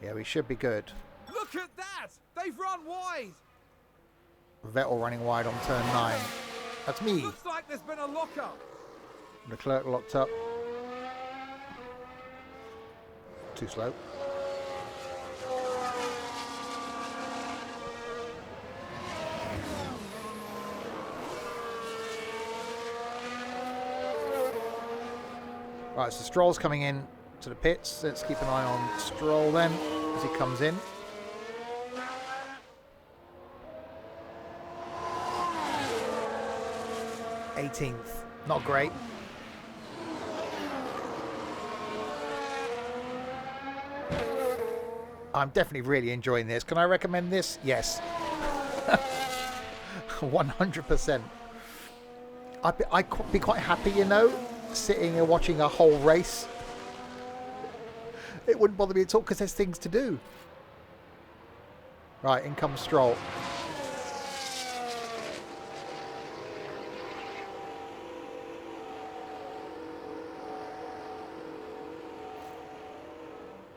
Yeah, we should be good. Look at that! They've run wide! Vettel running wide on turn 9. That's me. Looks like there's been a lockup. Leclerc locked up. Too slow. Right, so Stroll's coming in to the pits. Let's keep an eye on Stroll then as he comes in. '18th, not great. I'm definitely really enjoying this. Can I recommend this? Yes. 100%. I'd be quite happy, you know, sitting and watching a whole race. It wouldn't bother me at all because there's things to do. Right, in comes Stroll.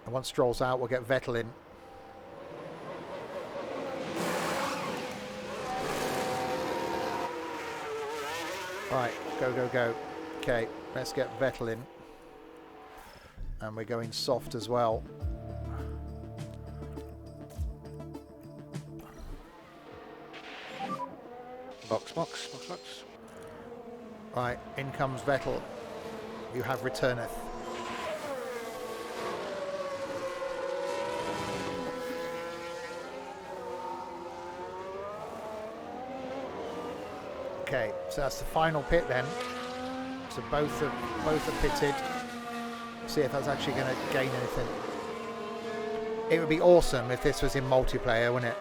And once Stroll's out, we'll get Vettel in. Right, go. Okay, let's get Vettel in. And we're going soft as well. Box. Right, in comes Vettel. You have returneth. Okay, so that's the final pit then. So both are pitted. See if that's actually going to gain anything. It would be awesome if this was in multiplayer, wouldn't it?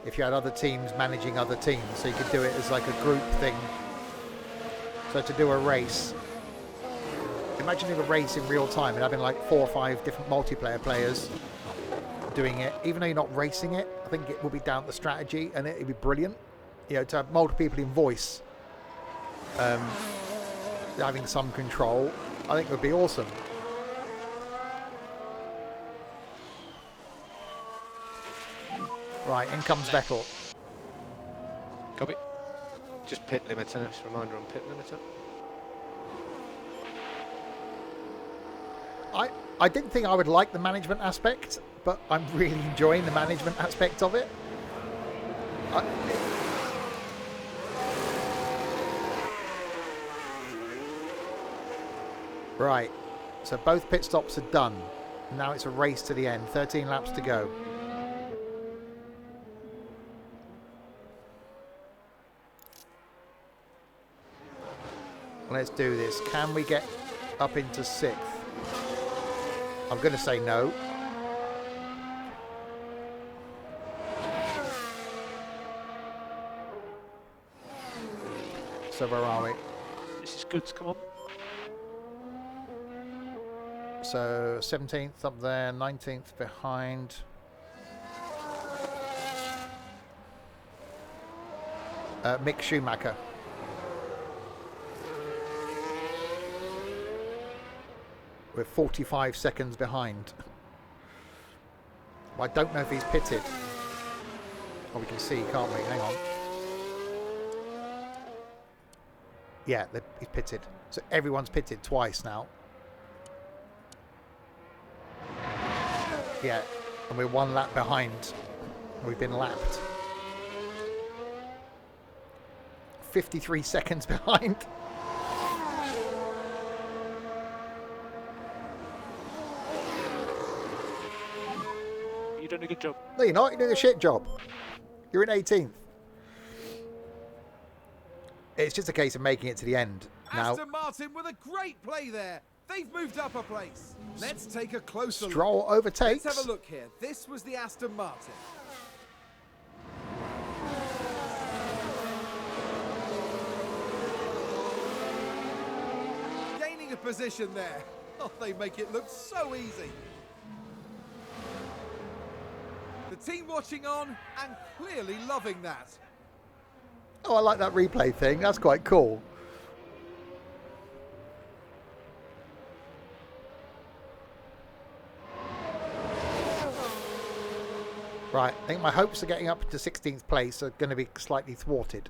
If you had other teams managing other teams, so you could do it as like a group thing. So to do a race, imagine doing a race in real time and having like 4 or 5 different multiplayer players doing it. Even though you're not racing it, I think it will be down to strategy, and it'd be brilliant. You know, to have multiple people in voice, having some control, I think would be awesome. Right, in comes Vettel. Copy. Just pit limiter. Just a reminder on pit limiter. I didn't think I would like the management aspect, but I'm really enjoying the management aspect of it. Right, so both pit stops are done. Now it's a race to the end. 13 laps to go. Let's do this. Can we get up into 6th? I'm going to say no. So where are we? This is good. Come on. So 17th up there, 19th behind. Mick Schumacher. We're 45 seconds behind. I don't know if he's pitted. Oh, we can see, can't we? Hang on. Yeah, he's pitted. So everyone's pitted twice now. Yeah, and we're 1 lap behind. We've been lapped. 53 seconds behind. You're doing a good job. No, you're not. You're doing a shit job. You're in 18th. It's just a case of making it to the end. Now, Aston Martin with a great play there. They've moved up a place. Let's take a closer Stroll look. overtakes. Let's have a look here. This was the Aston Martin. Gaining a position there. Oh, they make it look so easy. The team watching on and clearly loving that. Oh, I like that replay thing. That's quite cool. Right, I think my hopes of getting up to 16th place are going to be slightly thwarted.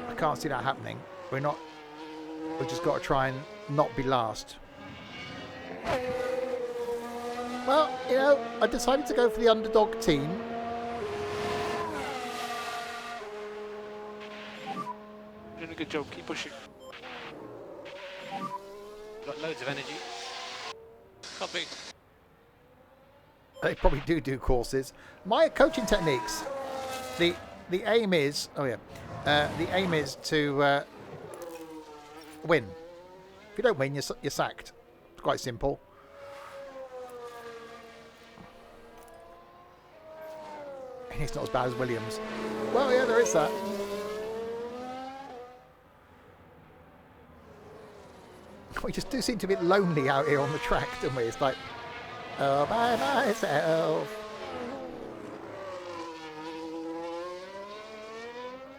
I can't see that happening. We've just got to try and not be last. Well, you know, I decided to go for the underdog team. You're doing a good job. Keep pushing. Got loads of energy. Copy. They probably do courses. My coaching techniques. The aim is the aim is to win. If you don't win, you're sacked. It's quite simple. It's not as bad as Williams. Well, yeah, there is that. We just do seem to be a bit lonely out here on the track, don't we? It's like, oh, by myself.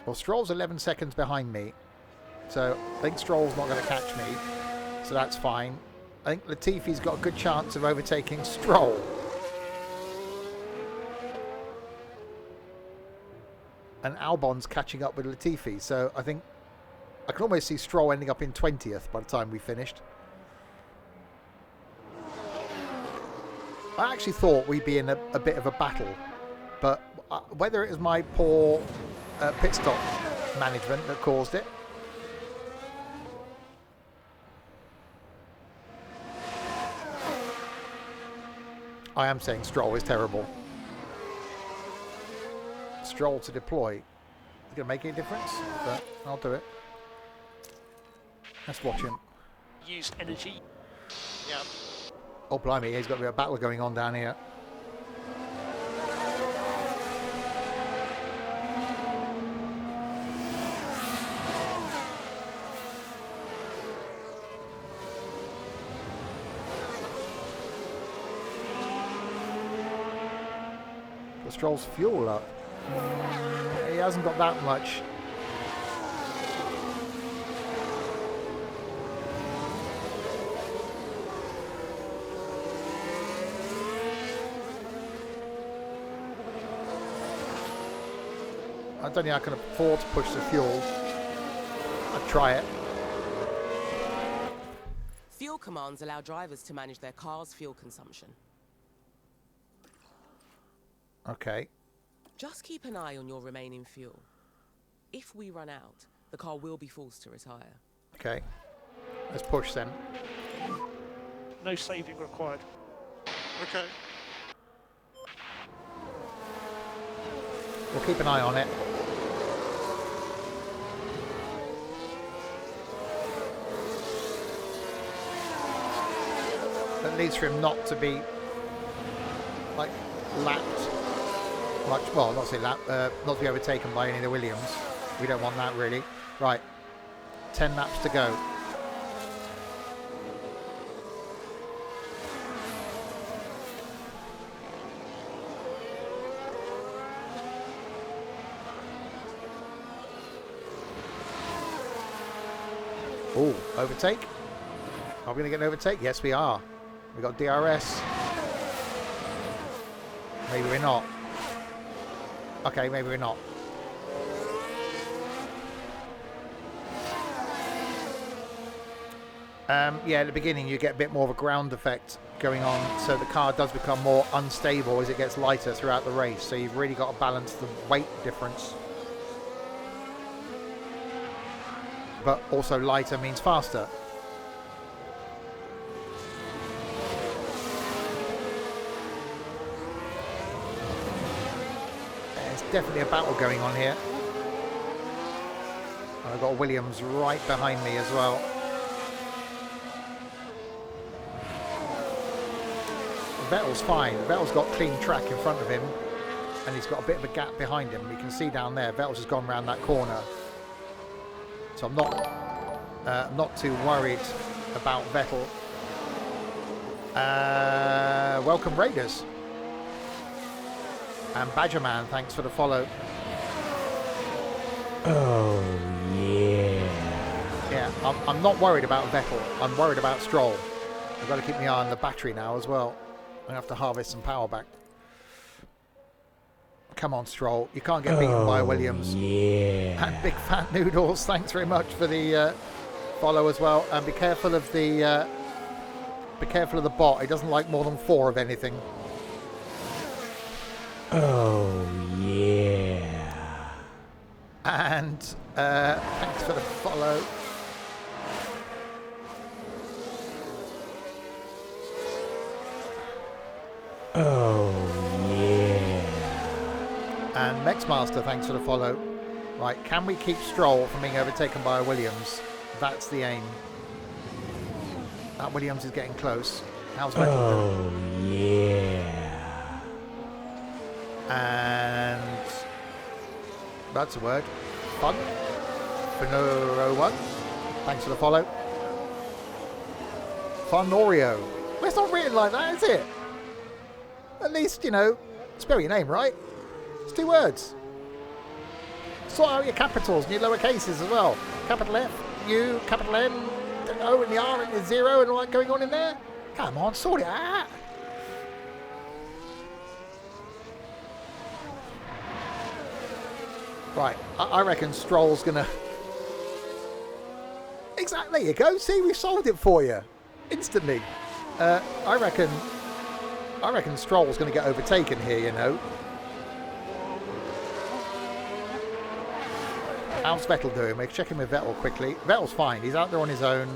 Well, Stroll's 11 seconds behind me. So I think Stroll's not going to catch me. So that's fine. I think Latifi's got a good chance of overtaking Stroll. And Albon's catching up with Latifi. So I think I can almost see Stroll ending up in 20th by the time we finished. I actually thought we'd be in a bit of a battle. But whether it was my poor pit stop management that caused it. I am saying Stroll is terrible. Stroll to deploy. Is it going to make any difference? But I'll do it. Let's watch him. Use energy. Yeah. Oh, blimey, he's got a bit of battle going on down here. The Stroll's fuel up. He hasn't got that much. I don't think I can afford to push the fuel. I'd try it. Fuel commands allow drivers to manage their car's fuel consumption. Okay. Just keep an eye on your remaining fuel. If we run out, the car will be forced to retire. Okay. Let's push then. No saving required. Okay. We'll keep an eye on it. At least for him not to be like lapped much. Well, not to say lapped, not to be overtaken by any of the Williams. We don't want that really. Right, 10 laps to go. Oh, overtake. Are we going to get an overtake? Yes, we are. We got DRS. Maybe we're not. Okay, maybe we're not. Yeah, at the beginning you get a bit more of a ground effect going on, so the car does become more unstable as it gets lighter throughout the race. So you've really got to balance the weight difference. But also lighter means faster. There's definitely a battle going on here. And I've got Williams right behind me as well. Vettel's fine. Vettel's got clean track in front of him, and he's got a bit of a gap behind him. You can see down there, Vettel's just gone around that corner. So I'm not too worried about Vettel. Welcome Raiders. And Badgerman, thanks for the follow. Oh, yeah. Yeah, I'm not worried about Vettel. I'm worried about Stroll. I've got to keep my eye on the battery now as well. I'm going to have to harvest some power back. Come on, Stroll. You can't get beaten by Williams. Yeah. And Big Fat Noodles, thanks very much for the follow as well. And be careful of the bot. He doesn't like more than 4 of anything. Oh, yeah. And thanks for the follow. Oh, yeah. And Mexmaster, thanks for the follow. Right, can we keep Stroll from being overtaken by a Williams? That's the aim. That Williams is getting close. How's Vettel doing? Oh, yeah. And that's a word. Fun. Fenoro1. Thanks for the follow. Fun Oreo. Well, it's not written like that, is it? At least, you know, spell your name right. It's 2 words. Sort out your capitals and your lower cases as well. Capital F, U, capital N, the O and the R and the 0 and all that going on in there. Come on, sort it out. Right, I reckon Stroll's gonna... Exactly, there you go. See, we've solved it for you. Instantly. I reckon Stroll's gonna get overtaken here, you know. How's Vettel doing? We're checking with Vettel quickly. Vettel's fine. He's out there on his own,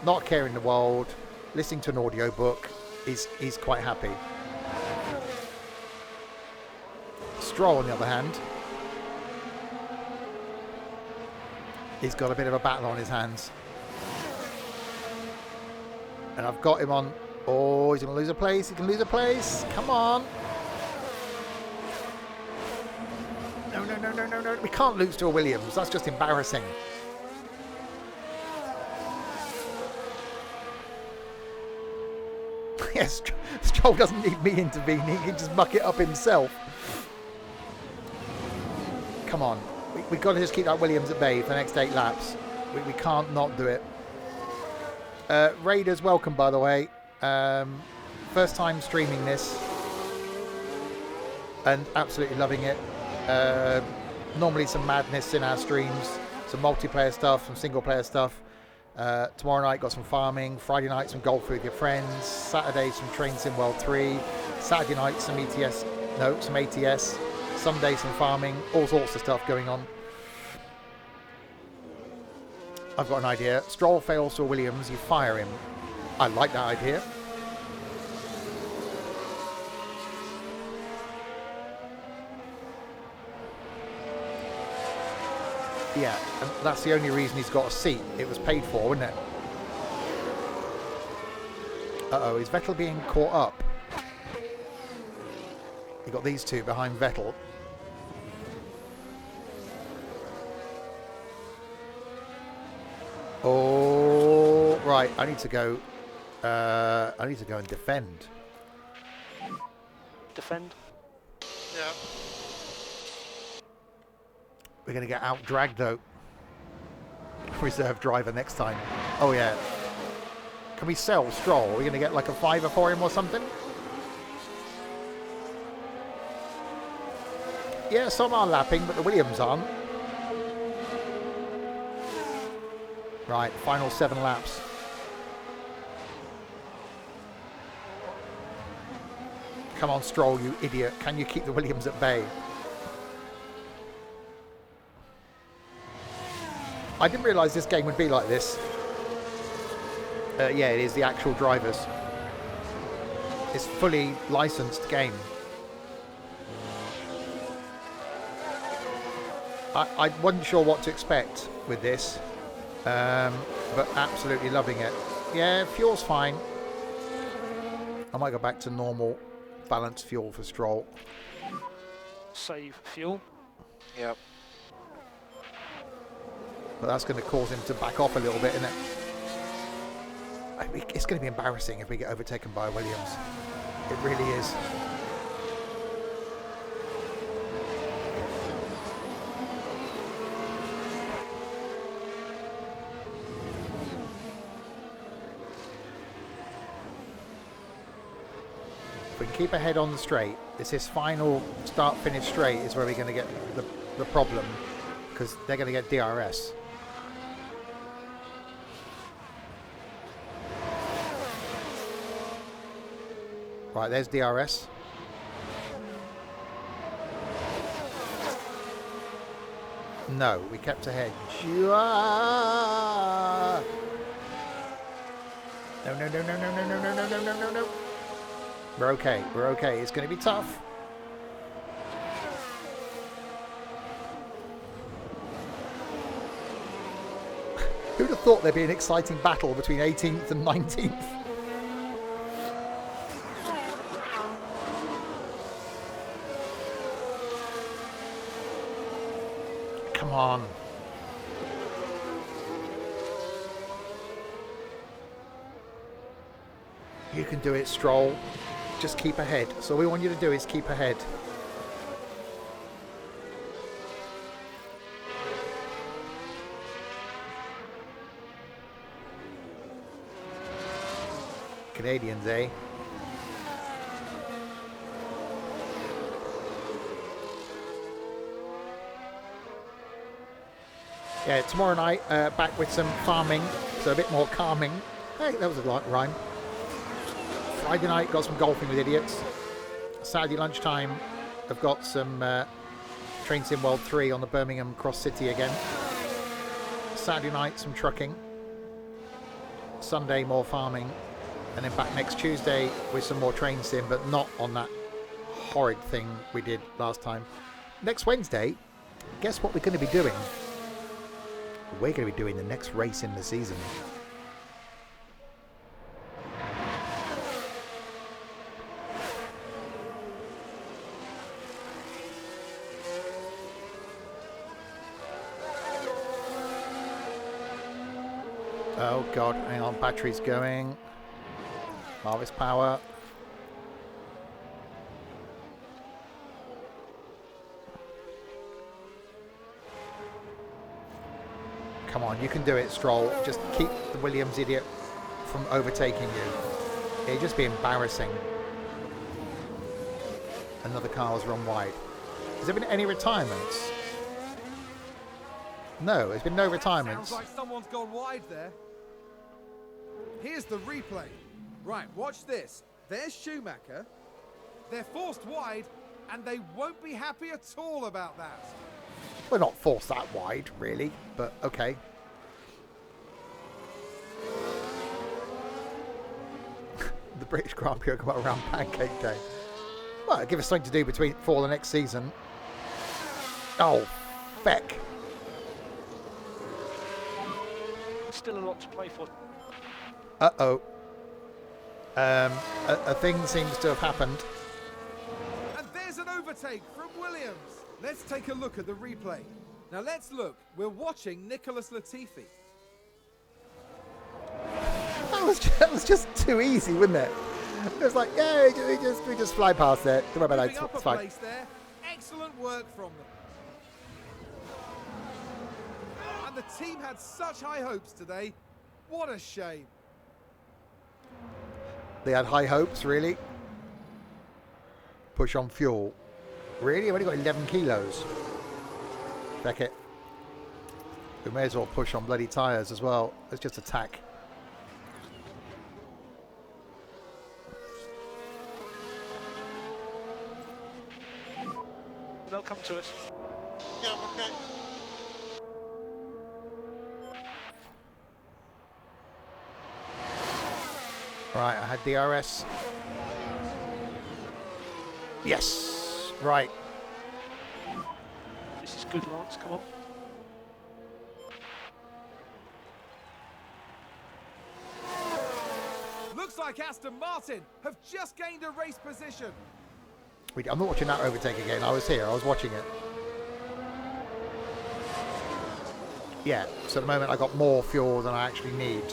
not caring the world, listening to an audio book. He's quite happy. Stroll, on the other hand, He's got a bit of a battle on his hands. And I've got him on... Oh, he's going to lose a place. He can lose a place. Come on. No, no, no, no, no, no. We can't lose to a Williams. That's just embarrassing. Yes, Stroll doesn't need me intervening. He can just muck it up himself. Come on. We've got to just keep that Williams at bay for the next 8 laps. We can't not do it. Raiders, welcome, by the way. First time streaming this. And absolutely loving it. Normally some madness in our streams. Some multiplayer stuff, some single player stuff. Tomorrow night got some farming. Friday night some golf with your friends. Saturday some Train Sim World 3. Saturday night some ETS. No, some ATS. Sunday some farming. All sorts of stuff going on. I've got an idea. Stroll fails to a Williams, you fire him. I like that idea. Yeah, and that's the only reason he's got a seat. It was paid for, wasn't it? Uh-oh, is Vettel being caught up? You got these two behind Vettel. Oh, right. I need to go and defend. Defend. Yeah. We're going to get out-dragged, though. Reserve driver next time. Oh, yeah. Can we sell Stroll? Are we going to get like a fiver for him or something? Yeah, some are lapping, but the Williams aren't. Right, final 7 laps. Come on, Stroll, you idiot. Can you keep the Williams at bay? I didn't realise this game would be like this. Yeah, it is the actual drivers. It's a fully licensed game. I wasn't sure what to expect with this. But absolutely loving it. Yeah, fuel's fine. I might go back to normal balanced fuel for Stroll. Save fuel. Yep. But that's going to cause him to back off a little bit, isn't it? It's going to be embarrassing if we get overtaken by Williams. It really is. If we can keep ahead on the straight, this final start-finish straight is where we're going to get the problem, because they're going to get DRS. Right, there's DRS. No, we kept ahead. No, no, no, no, no, no, no, no, no, no, no, no, no. We're okay. We're okay. It's going to be tough. Who'd have thought there'd be an exciting battle between 18th and 19th? Come on. You can do it, Stroll. Just keep ahead. So all we want you to do is keep ahead. Canadians, eh? Yeah, tomorrow night, back with some farming, so a bit more calming. Hey, that was a rhyme. Friday night, got some golfing with idiots. Saturday lunchtime, I've got some Train Sim World 3 on the Birmingham Cross City again. Saturday night, some trucking. Sunday, more farming. And then back next Tuesday with some more Train Sim, but not on that horrid thing we did last time. Next Wednesday, guess what we're going to be doing? We're going to be doing the next race in the season. Oh god, hang on, battery's going. Harvest power. Come on, you can do it, Stroll. Just keep the Williams idiot from overtaking you. It'd just be embarrassing. Another car was run wide. Has there been any retirements? No, there's been no retirements. Sounds like someone's gone wide there. Here's the replay. Right, watch this. There's Schumacher. They're forced wide, and they won't be happy at all about that. We're not forced that wide, really, but okay. The British Grand Prix will come around Pancake Day. Well, give us something to do before the next season. Oh, feck. Still a lot to play for. Uh-oh. A thing seems to have happened. And there's an overtake from Williams. Let's take a look at the replay. Now let's look. We're watching Nicholas Latifi. That was just too easy, wasn't it? It was like, yeah, we just fly past it. Don't worry about that. It's fine. Place there. Excellent work from them. And the team had such high hopes today. What a shame. They had high hopes, really. Push on fuel. Really? I've only got 11 kilos. Heck it. We may as well push on bloody tyres as well. Let's just attack. They'll come to us. Yeah, okay. Right, I had DRS. Yes! Right. This is good, Lance. Come on. Looks like Aston Martin have just gained a race position. Wait, I'm not watching that overtake again. I was here. I was watching it. Yeah, so at the moment I got more fuel than I actually need.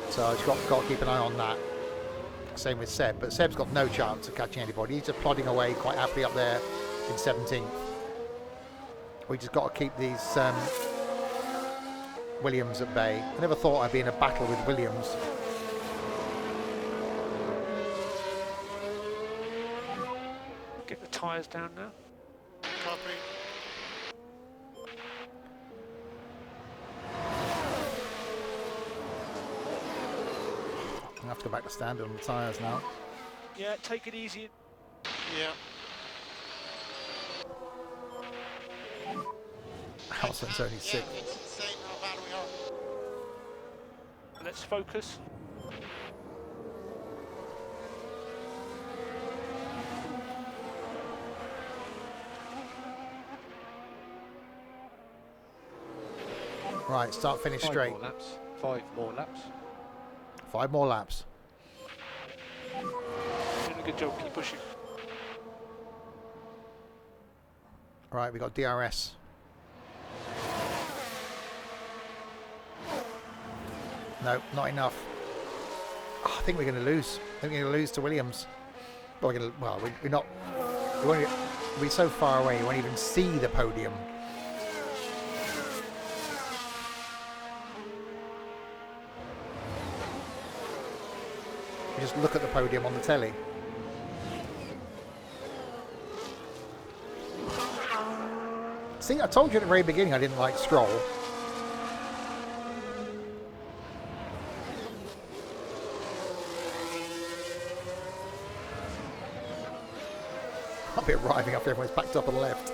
So I've got to keep an eye on that. Same with Seb, but Seb's got no chance of catching anybody. He's just plodding away quite happily up there in 17th. We just got to keep these Williams at bay. I never thought I'd be in a battle with Williams. Get the tyres down now. Copy. I have to go back to standard on the tyres now. Yeah, take it easy. Yeah. Allison's only 6. Yeah, it's insane how bad we are. Let's focus. Right, start, finish straight. 5 more laps. 5 more laps. 5 more laps. Doing a good job. Keep pushing. Right, we got DRS. No, not enough. Oh, I think we're going to lose. I think we're going to lose to Williams. Well, we're not. We're so far away, you won't even see the podium. You just look at the podium on the telly. See, I told you at the very beginning I didn't like Stroll. I'll be arriving up, everyone's backed up on the left.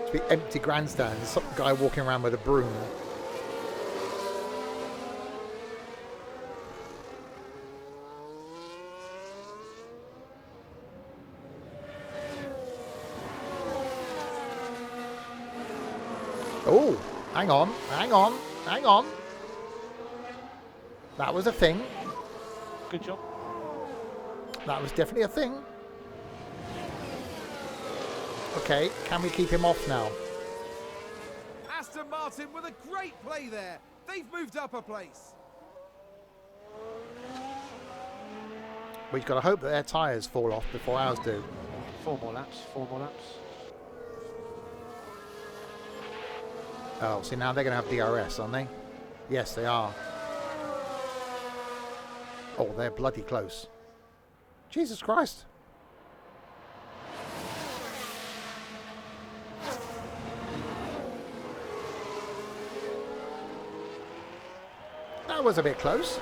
It's the empty grandstand. There's some guy walking around with a broom. Oh, Hang on, hang on, hang on. That was a thing. Good job. That was definitely a thing. Okay, can we keep him off now? Aston Martin with a great play there. They've moved up a place. We've got to hope that their tyres fall off before ours do. 4 more laps, 4 more laps. Oh, see, now they're going to have DRS, aren't they? Yes, they are. Oh, they're bloody close. Jesus Christ. That was a bit close.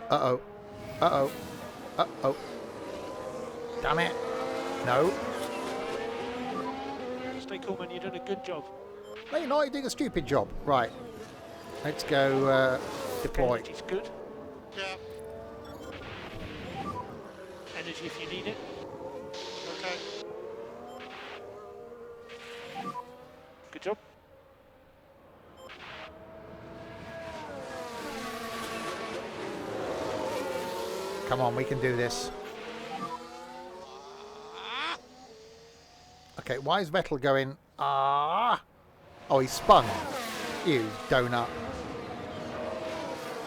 Uh-oh. Uh-oh. Uh-oh. Damn it. No. Stay cool, man. You're doing a good job. No, you're not. You're doing a stupid job. Right. Let's go deploy. Energy's good. Yeah. Energy if you need it. Okay. Good job. Come on, we can do this. Okay, why is Vettel going? Ah! Oh, he spun. You donut.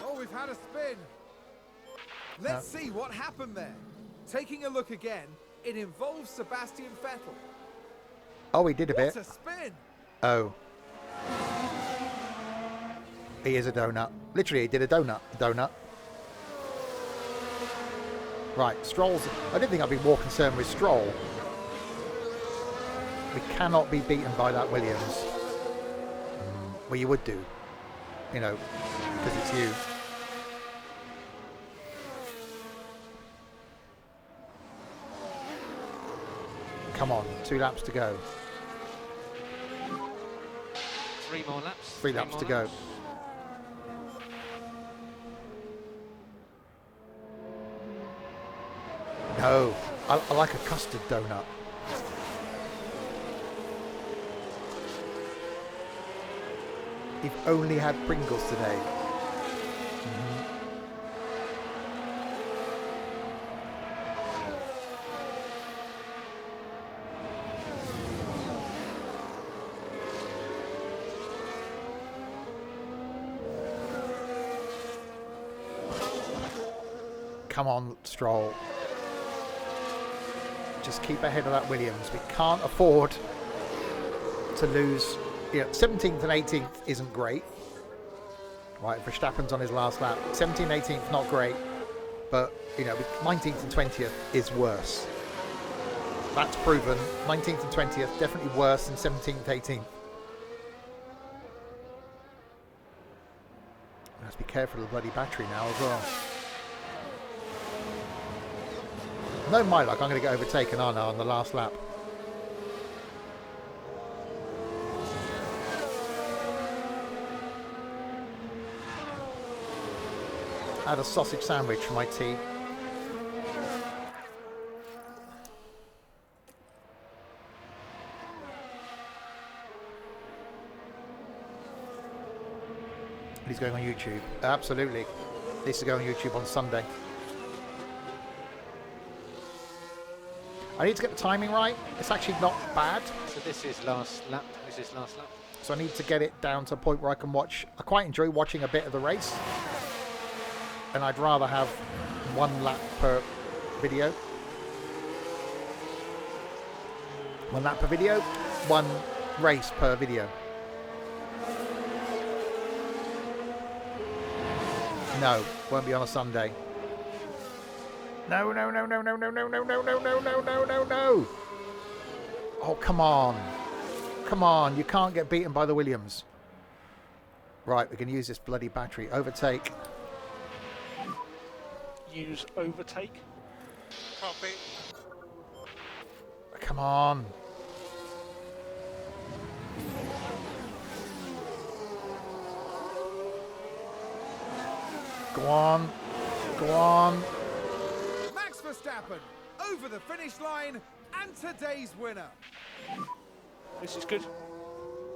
Oh, we've had a spin. Let's see what happened there. Taking a look again, it involves Sebastian Vettel. Oh, he did a bit. What a spin! Oh. He is a donut. Literally, he did a donut. Donut. Right, Stroll's... I didn't think I'd be more concerned with Stroll. We cannot be beaten by that Williams. Well, you would do. You know, because it's you. Come on, 2 laps to go. 3 more laps. 3 laps to go. No, I like a custard donut. You've only had Pringles today. Come on, Stroll. Just keep ahead of that Williams. We can't afford to lose. You know, 17th and 18th isn't great. Right, Verstappen's on his last lap. 17th, 18th, not great. But, you know, 19th and 20th is worse. That's proven. 19th and 20th, definitely worse than 17th, 18th. Let's be careful of the bloody battery now as well. No, my luck, I'm going to get overtaken, aren't I, on the last lap. I had a sausage sandwich for my tea. He's going on YouTube. Absolutely. This is going on YouTube on Sunday. I need to get the timing right. It's actually not bad. So this is last lap. Is this last lap? So I need to get it down to a point where I can watch. I quite enjoy watching a bit of the race. And I'd rather have 1 lap per video. 1 lap per video, 1 race per video. No, won't be on a Sunday. No, no, no, no, no, no, no, no, no, no, no, no, no, no, no. Oh, come on. Come on, you can't get beaten by the Williams. Right, we can use this bloody battery. Overtake. Use overtake. Copy. Come on. Go on. Go on. Max Verstappen over the finish line and today's winner. This is good.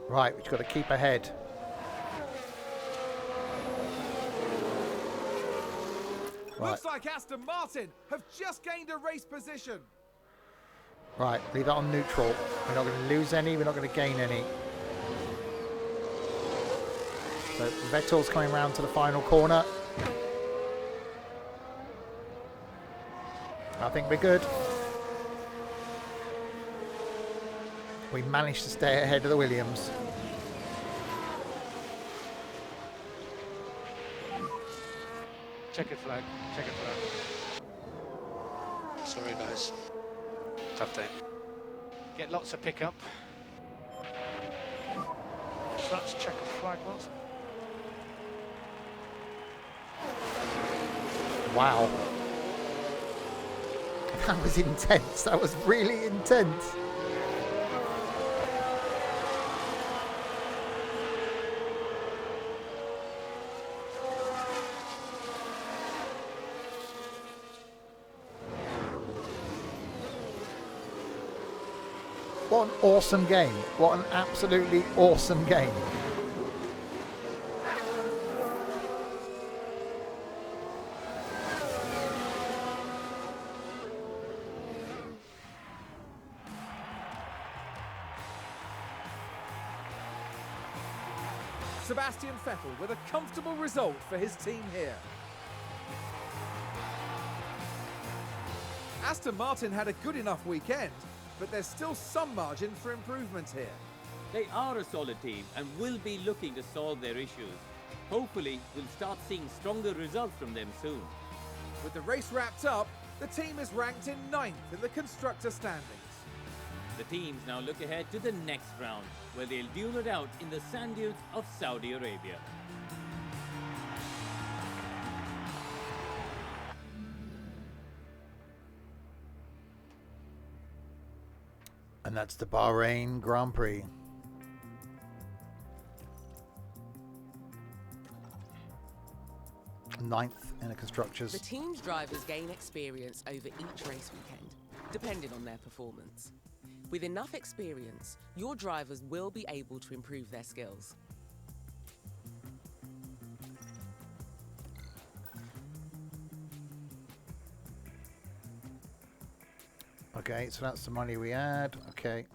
Right, we've got to keep ahead. Right. Looks like Aston Martin have just gained a race position. Right, leave that on neutral. We're not going to lose any, we're not going to gain any. So Vettel's coming round to the final corner. I think we're good. We managed to stay ahead of the Williams. Checkered flag. Checkered flag. Sorry, guys. Tough day. Get lots of pickup. So that's checkered flag, was. Wow. That was intense. That was really intense. What an awesome game. What an absolutely awesome game. Sebastian Vettel with a comfortable result for his team here. Aston Martin had a good enough weekend, but there's still some margin for improvement here. They are a solid team and will be looking to solve their issues. Hopefully, we'll start seeing stronger results from them soon. With the race wrapped up, the team is ranked in 9th in the constructor standings. The teams now look ahead to the next round, where they'll duel it out in the sand dunes of Saudi Arabia. And that's the Bahrain Grand Prix. Ninth in the constructors. The team's drivers gain experience over each race weekend, depending on their performance. With enough experience, your drivers will be able to improve their skills. Okay, so that's the money we had. Okay.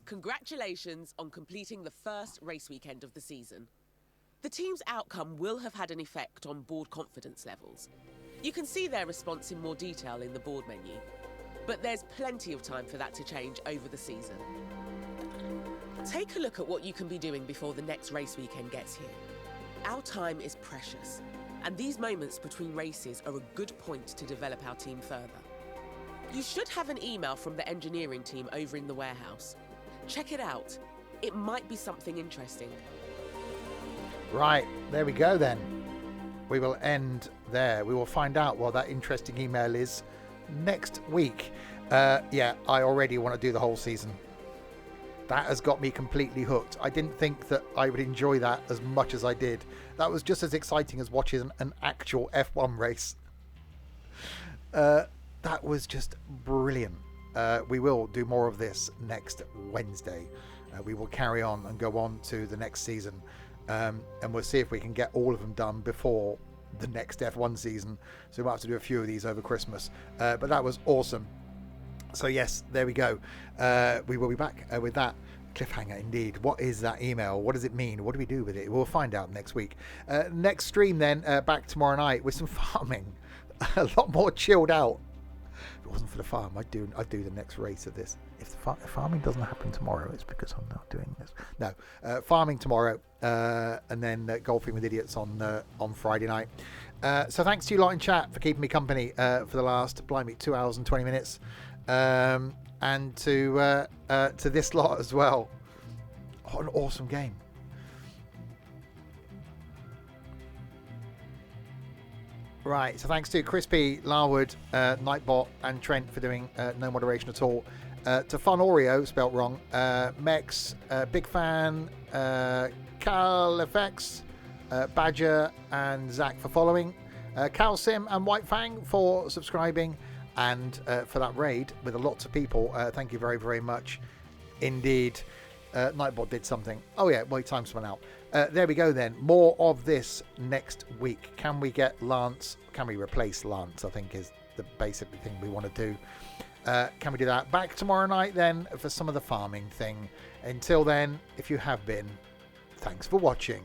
Congratulations on completing the first race weekend of the season. The team's outcome will have had an effect on board confidence levels. You can see their response in more detail in the board menu, but there's plenty of time for that to change over the season. Take a look at what you can be doing before the next race weekend gets here. Our time is precious, and these moments between races are a good point to develop our team further. You should have an email from the engineering team over in the warehouse. Check it out. It might be something interesting. Right, there we go then. We will end there. We will find out what that interesting email is next week. Yeah, I already want to do the whole season. That has got me completely hooked. I didn't think that I would enjoy that as much as I did. That was just as exciting as watching an actual F1 race. That was just brilliant. We will do more of this next Wednesday. We will carry on and go on to the next season. And we'll see if we can get all of them done before the next F1 season. So we'll have to do a few of these over Christmas. But that was awesome. So yes, there we go. We will be back with that cliffhanger indeed. What is that email? What does it mean? What do we do with it? We'll find out next week. Next stream then, back tomorrow night with some farming. A lot more chilled out. If it wasn't for the farm, I'd do the next race of this. If the farming doesn't happen tomorrow, it's because I'm not doing this. No, farming tomorrow, and then golfing with idiots on Friday night. So thanks to you lot in chat for keeping me company for the last 2 hours and 20 minutes, and to this lot as well. What an awesome game. Right, so thanks to Crispy, Larwood, Nightbot and Trent for doing no moderation at all. To Fun Oreo, spelt wrong, Mex, Big Fan, Carl FX, Badger and Zach for following. Cal Sim and White Fang for subscribing and for that raid with lots of people. Thank you very, very much indeed. Nightbot did something. Oh yeah, wait, time's run out. There we go then. More of this next week. Can we get Lance? Can we replace Lance? I think is the basic thing we want to do. Can we do that? Back tomorrow night then for some of the farming thing. Until then, if you have been, thanks for watching.